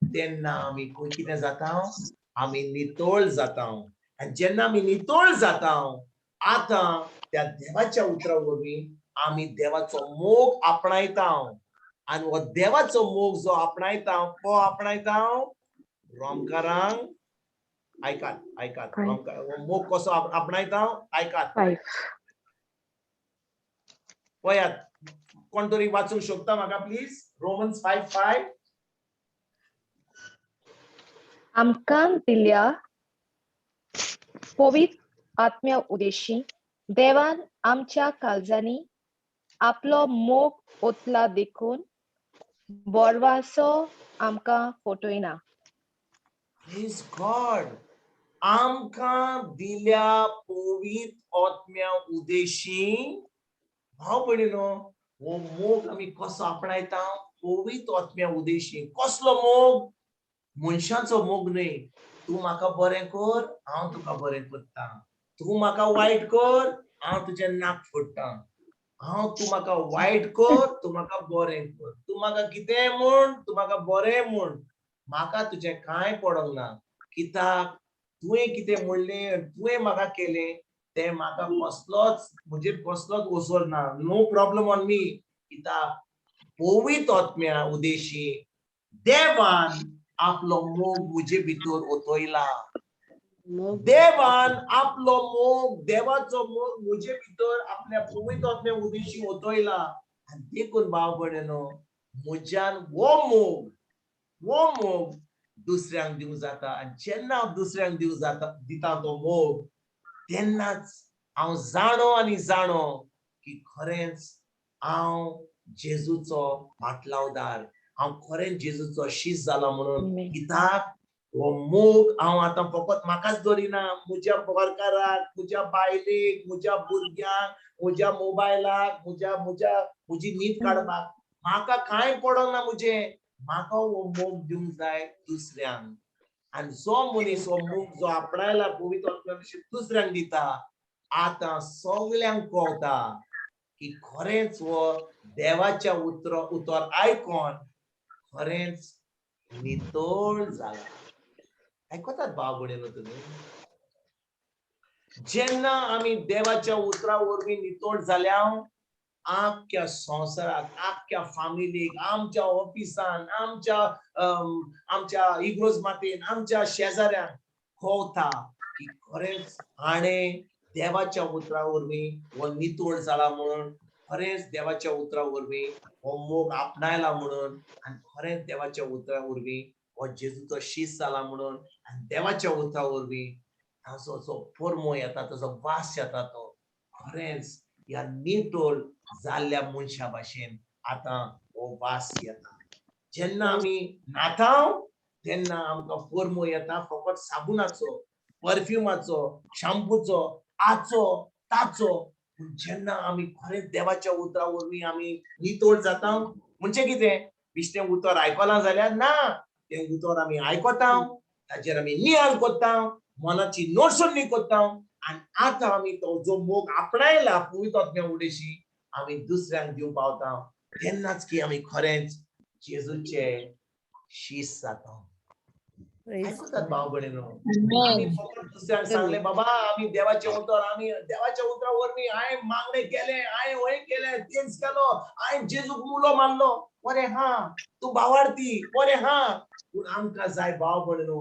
तेन्ना आमी कितें जाता? आमी नितळ जाता. आनी जेन्ना आमी नितळ जाता आतां त्या देवाच्या उतरा वरवीं आमी देवाचो मोग आपणायता. आनी हो देवाचो मोग जो आपणायता तो आपणायता रोमकारांक आयकात मोग कसो आपणायता आयकात. 5. पळयात कोण तरी वाचूंक शकता म्हाका प्लीज? रोमन्स 5:5. आमकां दिल्या पवित्र आत्म्या उदेशी देवान आमच्या काळजांनी आपलो मोग ओतला देखून बोरवासो आमकां फटयना. Praise God. आमकां दिल्या पवित्र आत्म्या उदेशी भाव भयणीनो हो मोग आमी कसो आपणायता? पवित्र आत्म्या उदेशी. कसलो मोग? मनशांचो मोग न्हय. तूं म्हाका बरें कर हांव तुका बरें करता. तूं म्हाका वायट कर हांव तुजें नाक फोडटा. तूं म्हाका वायट कर तूं म्हाका बरें कर. तूं म्हाका कितेंय म्हण तूं म्हाका बरें म्हण. म्हाका तुजें कांय पडोंक ना. कित्याक तुवें कितें म्हणलें तुवें म्हाका केलें तें म्हाका म्हजेर कसलोच ओसर ना. No problem on me. कित्याक पवित्र आत्म्या उदेशी देवान आपलो मोग म्हजे भितर ओतयला. देवान आपलो मोग देवाचो मोग म्हजे भितर आपल्या पवित्र आत्म्या उदेशी ओतयला. आनी देखून भाव भयणीनो म्हज्यान वो मोग दुसऱ्यांक दिवं जाता. आनी जेन्ना हांव दुसऱ्यांक दिता तो मोग तेन्नाच हांव जाणो की खरेंच हांव जेजूचो पाटलावदार. हांव खरेंच जेजूचो शिश जाला म्हणून. कित्याक हो मोग हांव आतां फकत म्हाकाच धरिना. म्हज्या गोरकाराक, म्हज्या बायलेक, म्हज्या भुरग्यांक, म्हज्या मोबायलाक, म्हजी न्हीद काडपाक म्हाका कांय पडोंक ना. म्हाका हो मोग दिवंक जाय दुसऱ्यांक. आनी जो मनीस हो मोग जो आपणायला पवित्र आत्म्या दुसऱ्यांक दिता आतां सगळ्यांक कळटा की खरेंच हो देवाच्या उतर आयकोन खरेंच नितळ जाला. आयकतात भाव भयणीनो तुमी? जेन्ना आमी देवाच्या उतरा वरवीं नितळ जाल्या आख्या संवसाराक, आख्या फामिलीक, आमच्या ऑफिसान, आमच्या इग्रोज मातेन, आमच्या शेजाऱ्यांक कळटा की खरेंच हाणें देवाच्या उतरा वरवीं हो नितळ जाला म्हणून. खरेंच देवाच्या उतरा वरवीं हो मोग आपणायला म्हणून. आनी खरेंच देवाच्या उतरा वरवीं हो जेजूचो शिश जाला म्हणून. आनी देवाच्या उतरा वरवीं ताचो जो परमो येता ताचो वास येता तो खरेंच ह्या नितळ जाल्ल्या मनशा भाशेन आतां हो वास येता. जेन्ना आमी न्हाता तेन्ना आमकां परमो येता फकत साबुनाचो. परफ्युमाचो, शॅम्पूचो, आचो, ताचो, पूण जेन्ना आमी खरेंच देवाच्या उतरा वरवीं आमी नितोळ जाता म्हणजे कितें? बिश्टें उतर आयकलां जाल्यार ना, तें उतर आमी आयकता, ताचेर आमी नियाळ कोत्ता, मनाची नोटसोडणी कोत्ता, आनी आतां आमी तो जो मोग आपणायला पवित्र आत्म्या उडेशी आमी दुसऱ्यांक दिवंक पावता, तेन्नाच की आमी खरेंच जेजूचे शीश जाता. Praise आयकतात God. भाव भयणीनो, आमी फकत दुसऱ्यांक सांगले बाबा आमी देवाचे उतर आमी देवाच्या उतरा वरवीं हांवें मागणे केले, हांवें होय केले, तेंच केलो, हांवें जेजूक मुलो मानलो, बरें हा, तूं भावार्थी, बरें हा, पूण आमकां जाय भाव भयणीनो,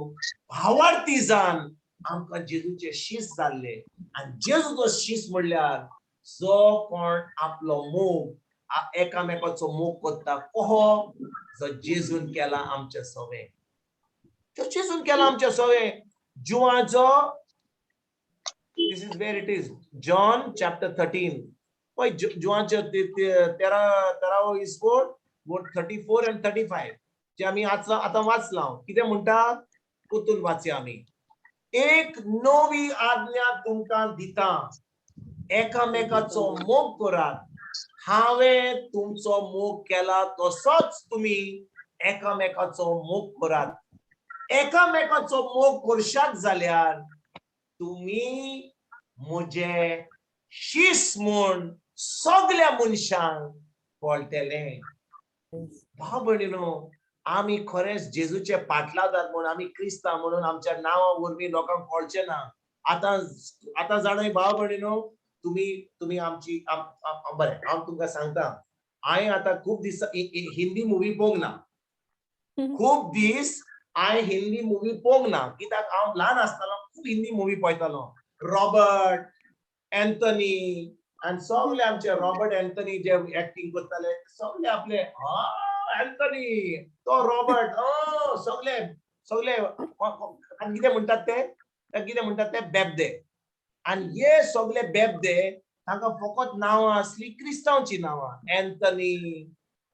भावार्थी जावन आमकां जेजूचे शीश जाल्ले, आनी जेजूचो शीश म्हणल्यार जो कोण आपलो मोग एकामेकाचो मोग कोत्ता कहो, जो जेजून केला आमचे सवे. जेजून केला आमचे सवे. जुवाचो this is where it is. John chapter 13. पळय जुवांचे 13 इसकोड 34 and 35 जे आमी आतां वाचला. कितें म्हणटा कोतून वाचया आमी. एक नवी आज्ञा तुमकां दिता, एकामेकाचो मोग करात. हांवें तुमचो मोग केला तसोच तुमी एकामेकाचो मोग करात. एकामेकाचो मोग करशात जाल्यार तुमी म्हजे शीश म्हूण सगळ्या मनशांक कळटले. भाव भयणीनो, आमी खरेंच जेजूचे पाटलादार म्हूण आमी क्रिस्तांव म्हणून आमच्या नांवा वरवीं लोकांक कळचें ना. आतां जाणय भाव भयणीनो, तुमी आमची बरें हांव तुमकां सांगता, हांवें आतां खूब दीस हिंदी मुवी पळोवंक ना. खूब दीस हांवें हिंदी मुवी पळोवंक ना, कित्याक हांव ल्हान आसतना खूब हिंदी मुवी पळयतालो. रॉबर्ट एंथनी आनी सगळे आमचे रॉबर्ट एंथनी जे एक्टिंग करताले सगळे आपले एंथनी तो रॉबर्ट सगळे कितें म्हणटात ते बेबदे. आनी हे सगळे बेबदे तांकां फकत नांवां असली क्रिस्तांवची नांवां. Anthony,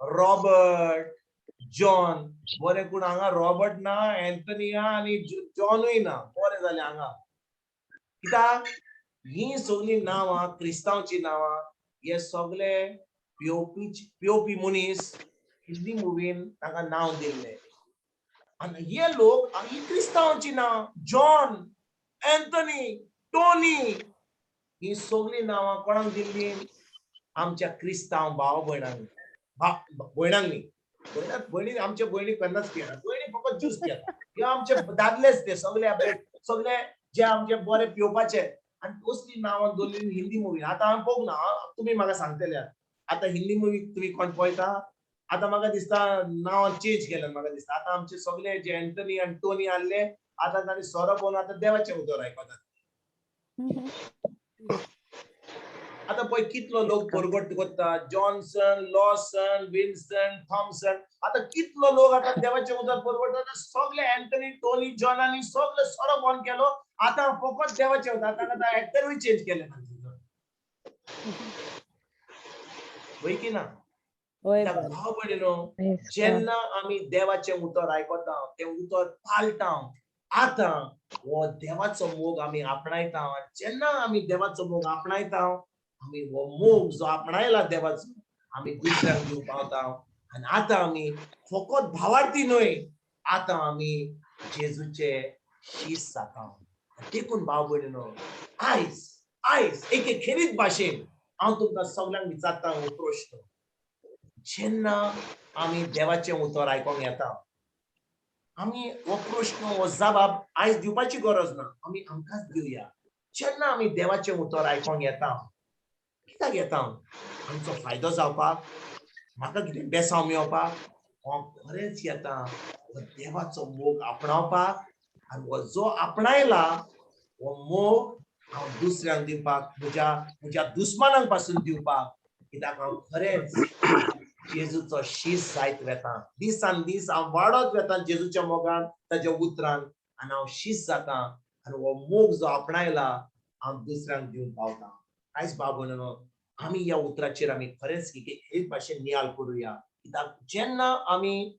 Robert, John. बरें पूण हांगा रॉबर्ट ना, एंथनी ना आनी जॉनूय ना. बरें जालें हांगा. कित्याक ही सगळी नांवां क्रिस्तांवची नांवां. हे सगळे पिवपी मनीस हिंदी मुवीन तांकां नांव दिल्लें. आनी हे लोक ही क्रिस्तांवची नांवां. जॉन, एंथनी, टोनी ही सगळी नांवां कोणाक दिल्लीं? आमच्या क्रिस्तांव भाव भयणांक. भयणांक न्ही, भयणी आमच्या भयणी केन्नाच केला. भयणी फकत ज्यूस केला. हे आमचे दादलेच ते सगळे जे आमचे बरे पिवपाचे आनी असली नांवां दवरलेली हिंदी मुवी. आतां हांव पळोवंक ना, तुमी म्हाका सांगतले. आतां हिंदी मुवी तुमी कोण पळयता? आतां म्हाका दिसता नांव चेंज केल्यात. म्हाका दिसता आतां आमचे सगळे जे एंथनी आनी टोनी आहले आतां तांणी सोरो पळोवन आतां देवाचें उतर आयकतात. आतां पळय कितलो लोक परगट करता. Johnson, Lawson, Wilson, Thomson. आतां कितलो लोक आतां देवाचें उतर परगटता. सगळे एंथनी, टोनी, जॉनांनी सगळे सोरो बंद केलो. आतां फकत देवाचें उतर. ताका एक्टरूय चेंज केले. होय की ना? भाव भयणीनो, जेन्ना आमी देवाचें उतर आयकता, तें उतर पाळटा, आतां हो देवाचो मोग आमी आपणायता. जेन्ना आमी देवाचो मोग आपणायता, आमी हो मोग जो आपणायला देवाचो आमी दुसऱ्यांक दिवंक पावता. आनी आतां आमी फकत भावार्थी न्हय, आतां आमी जेजूचे शीश जाता. देखून भाव भयणीनो, आयज एके खेरीत भाशेन हांव तुमकां सगळ्यांक विचारता हो प्रश्न. जेन्ना आमी देवाचें उतर आयकोंक येता, आमी हो प्रश्न हो जबाब आयज दिवपाची गरज ना, आमी आमकांच दिवया. जेन्ना आमी देवाचें उतर आयकोंक येता, कित्याक येता? आमचो फायदो जावपाक, म्हाका कितें बेसांव मेळोवपाक? हांव खरेंच येता हो देवाचो मोग आपणावपाक. आनी हो जो आपणायला हो मोग हांव दुसऱ्यांक दिवपाक, म्हज्या दुस्मानांक पासून दिवपाक. कित्याक हांव खरेंच जेजूचो शीश जायत वेता. दिसान दीस हांव वाडत वेता जेजूच्या मोगान, ताच्या उतरान, आनी हांव शीश जाता. आनी हो मोग जो आपणायला हांव दुसऱ्यांक दिवंक पावता. आयज भाव भयणीनो, आमी ह्या उतराचेर आमी खरेंच एक भाशेन नियाळ करुया. कित्याक जेन्ना आमी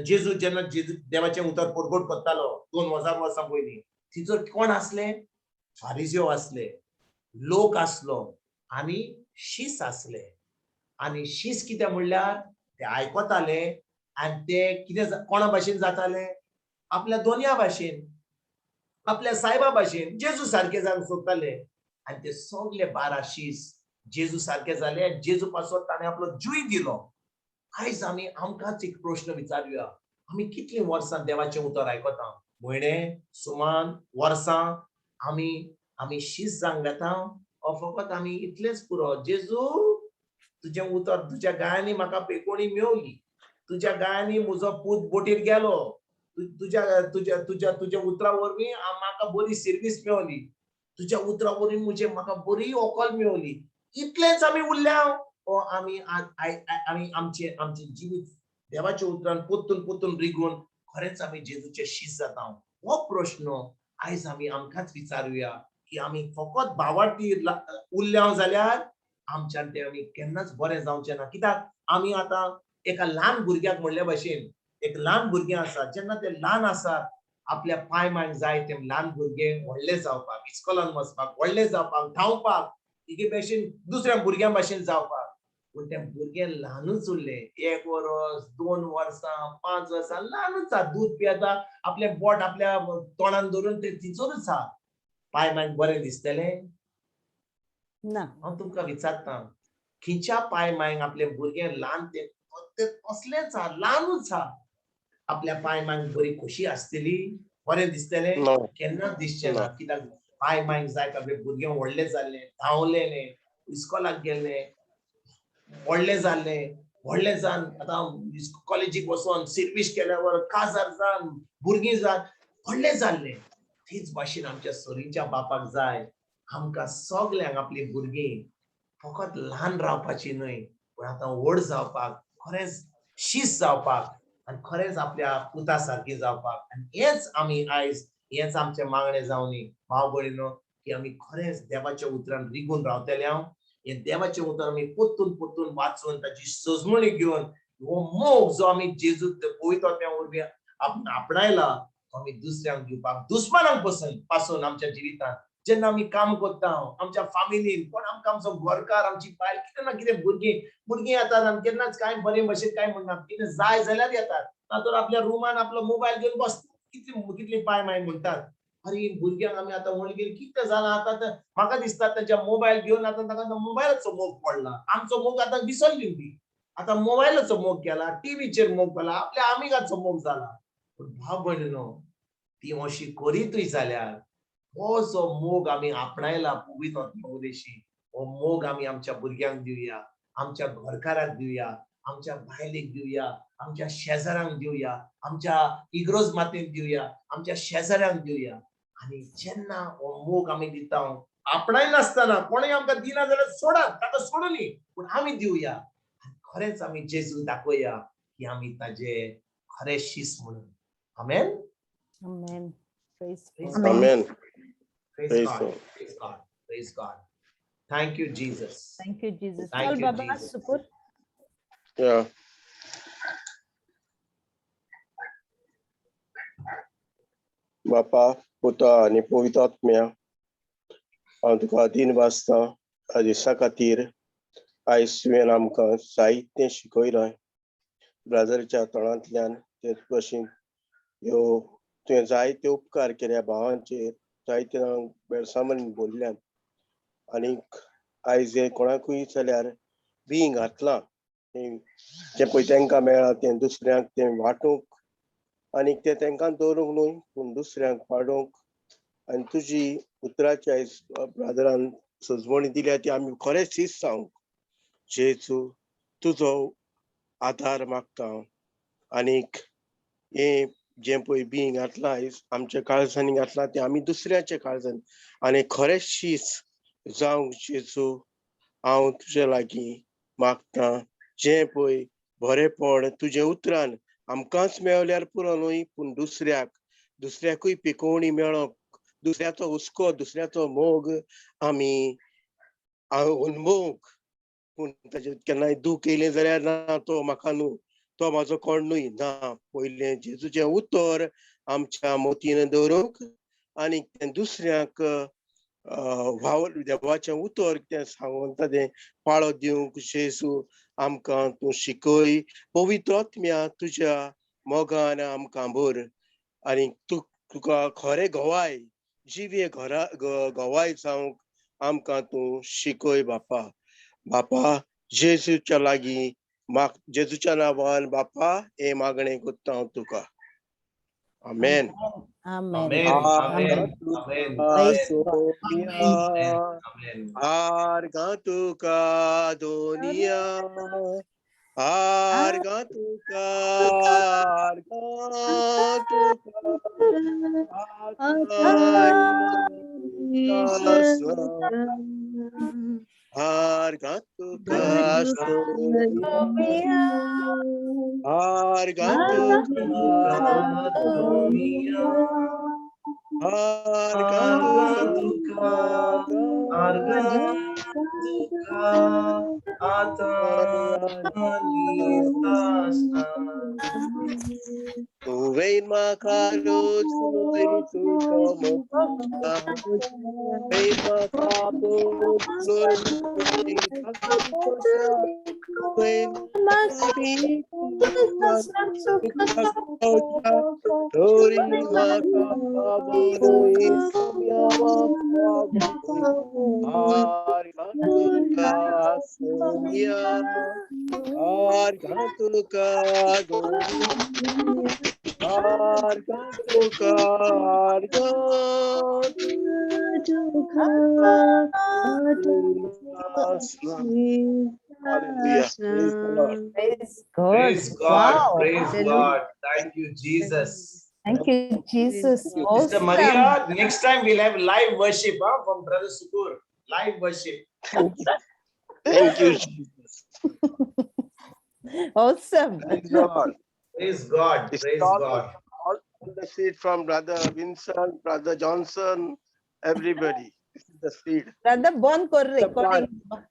जेजू देवाचें उतर परगट करतालो 2000 वर्सां पयलीं, तिचो कोण असले? फारिजियो असले, लोक असलो आणि शीस असले. आणि शीस कितें म्हणल्यार ते आयकताले आणि ते कितें कोणा भाशेन जाताले? आपल्या दोनया भाशेन, आपल्या सायबा भाशेन जेजू सारखे जावंक सोदताले. आणि ते सगळे 12 शीस जेजू सारखे जाले आणि जेजू पासत ताणें आपलो जीव दिलो. आयज आमी आमकांच एक प्रश्न विचारुया, आमी कितलीं वर्सां देवाचें उतर आयकता? म्हयने, सुमान, वर्सां आमी आमी शीस जावंक येता? फकत आमी इतलेंच पुरो, जेजू तुजें उतर तुज्या गायांनी म्हाका पेकोवणी मेवली, तुज्या गायांनी म्हजो पूत बोटीर गेलो, तुज्या तुज्या तुज्या तुज्या उतरा वरवीं म्हाका बरी सर्वीस मेवली, तुज्या उतरा वरवीं म्हाका बरी व्हंकल मेवली. इतलेंच आमी उरल्या? आमी आमी आमचे जिवीत देवाच्या उतरान पोत्तून रिगून खरेंच आमी जेजूचे शीस जाता? हो प्रश्न आयज आमी आमकांच विचारुया की आमी फकत भावार्थी उरल्या जाल्यार आमच्यान ते आमी केन्नाच बरें जावचें ना. कित्याक आमी आतां एका ल्हान भुरग्याक म्हणले भाशेन एक ल्हान भुरगें आसा, जेन्ना ते ल्हान आसा आपल्या पांय मांयक जाय ते ल्हान भुरगें व्हडलें जावपाक, इस्कॉलान वचपाक, व्हडलें जावपाक, धांवपाक, एके भाशेन दुसऱ्या भुरग्यां भाशेन जावपाक. पूण तें भुरगें ल्हानूच उरलें. 1 वर्स, 2 वर्सां, 5 वर्सां ल्हानूच आसा. दूद पियेता, आपलें बोट आपल्या तोंडान धरून ते तिचोरूच आसा. पांय मांयक बरें दिसतलें? ना. हांव तुमकां विचारतां, खंयच्या पांय मांयक आपलें भुरगें ल्हान ते तसलेंच आहा, ल्हानूच आहा. आपल्या पांय मांयक बरी खोशी आसतली? बरें दिसतलें? ना. केन्नाच दिसचें ना. ना. कित्याक पांय मांयक जाय आपलें भुरगें व्हडलें जाल्लें, धांवलेलें, इस्कॉलाक गेल्लें, व्हडलें जाल्लें जावन आतां कॉलेजीक वचोन सर्वीस केल्यावर काजार जावन भुरगीं जावन व्हडलें जाल्लें. तेच भाशेन आमच्या सोरीच्या बापाक जाय आमकां सगल्यांक आपली भुरगीं फकत ल्हान रावपाची न्हय, पूण आतां व्हड जावपाक, खरेंच शीस जावपाक आनी खरेंच आपल्या पुता सारकी जावपाक. आनी हेच आमी आयज हेच आमचें मागणें जावनी भाव भयणीनो, की आमी खरेंच देवाच्या उतरान रिगून रावतले हांव. हे देवाचें उतर आमी पोत्तून वाचून ताची सजमणी घेवन हो मोग जो आमी जेजू पवित्र आत्म्या वरवीं आपणायला तो आमी दुसऱ्यांक दिवपाक, दुस्मानांक पासून आमच्या जिवितांत जेन्ना आमी काम करता आमच्या फामिलीन कोण आमकां आमचो घरकार आमची बायल कितें ना कितें भुरगीं येतात आनी केन्नाच कांय बरें भशेन कांय म्हणनात, कितें जाय जाल्यार येतात, नातर आपल्या रुमान आपलो मोबायल घेवन बसतात. कितली पांय मांय म्हणटात. अरे भुरग्यांक आमी आतां व्हड गेली कितें जालां आतां म्हाका दिसता तांच्या मोबायल घेवन आतां ताका मोबायलाचो मोग पडला. आमचो मोग आतां विसरली ती. आतां मोबायलाचो मोग केला, टीव्हीचेर मोग केला, आपल्या आमिगाचो मोग जाला. पूण भाव भयणीनो, ती अशी करीतूय जाल्यार हो जो मोग आमी आपणायला पवित्र आत्म्या उदेशी, हो मोग आमी आमच्या भुरग्यांक दिवया, आमच्या घरकाराक दिवया, आमच्या बायलेक दिवया, आमच्या शेजाऱ्यांक दिवया, आमच्या इग्रोज मातेक दिवया, आमच्या शेजाऱ्यांक दिवया. आनी जेन्ना हो मोग आमी दिता आपणाय नासतना कोणूय आमकां दिना जाल्यार सोडात, ताका सोडुनी, पूण आमी दिवया. आनी खरेंच आमी जेजू दाखोवया की आमी ताजे खरे शीस म्हणून. आमेन. Amen. Praise Praise God. God. Amen. Praise Praise God. God. Praise God. Praise God. Thank you, Jesus. Thank you, Jesus. Thank चल you, बाबा Jesus. सुपूर. Yeah. बापा, पुता आनी पवित्र आत्म्या, हांव तुका दिनवासता ह्या दिसा खातीर आयज तुवें आमकां जायतें शिकयलां. ब्रादरच्या तोंडांतल्यान तेच भाशेन ह्यो तुवें जायते उपकार केल्या भावांचेर, जायते बेळसामणी बोल्ल्यान. आनीक आयज हे कोणाकूय जाल्यार बीं घातलां, जें पळय तांकां मेळ्ळां तें दुसऱ्यांक तें वांटूंक, आनीक तें तांकां दवरूंक न्हय पूण दुसऱ्यांक वाडोवंक. आनी तुजी उतराची आयज ब्रादरान सजमणी दिल्या ती आमी खरेंच शीस जावंक. जेजू तुजो आदार मागता. आनीक हें जें पळय बीं घातलां आयज आमच्या काळजांनी घातलां तें आमी दुसऱ्याच्या काळजांनी आनी खरेंच शीस जावंक जेजू हांव तुजे लागीं मागतां. जें पळय बरेंपण तुजे उतरान आमकांच मेवल्यार पुरो न्हय पूण दुसऱ्याकूय पिकोवणी मेळोंक, दुसऱ्याचो हुस्को, दुसऱ्याचो मोग आमी अनुभवूंक. पूण ताचें केन्नाय दूख येयलें जाल्यार ना तो म्हाका न्हू, तो म्हाजो कोण न्हय, ना, पयलें जेजूचें उतर आमच्या मोतीन दवरूंक आणि दुसऱ्याक व्हाव देवाचें उतर तें सांगता तें पाळो दिवंक जेजू आमकां तूं शिकय. पवित्र आत्म्या तुज्या मोगान आमकां भर आनी तुका खरें गोवाय जिवे गोवाय जावंक आमकां तूं शिकय बापा. बापा जेजूच्या लागीं जेजूच्या नांवान बापा हे मागणें करता हांव तुका. आमेन. Amen. Amen. Amen. Amen. Praise Amen. Amen. Argatuka dunia, argatuka, argatuka, Vein makarus itu kamu, vein makarus vein Tori Hallelujah. Praise the Lord. Praise God. Praise God. Wow. Praise God. Thank you, Jesus. Thank you, Jesus. Sister Awesome. Maria, next time we'll have live worship from Brother Sukur. Live worship. Thank you, Jesus. Awesome. Praise God. Praise God. It's Praise all- God. All the seed from Brother Vincent, Brother Johnson, everybody. This is the seed. Brother, bon kor The plant. recording.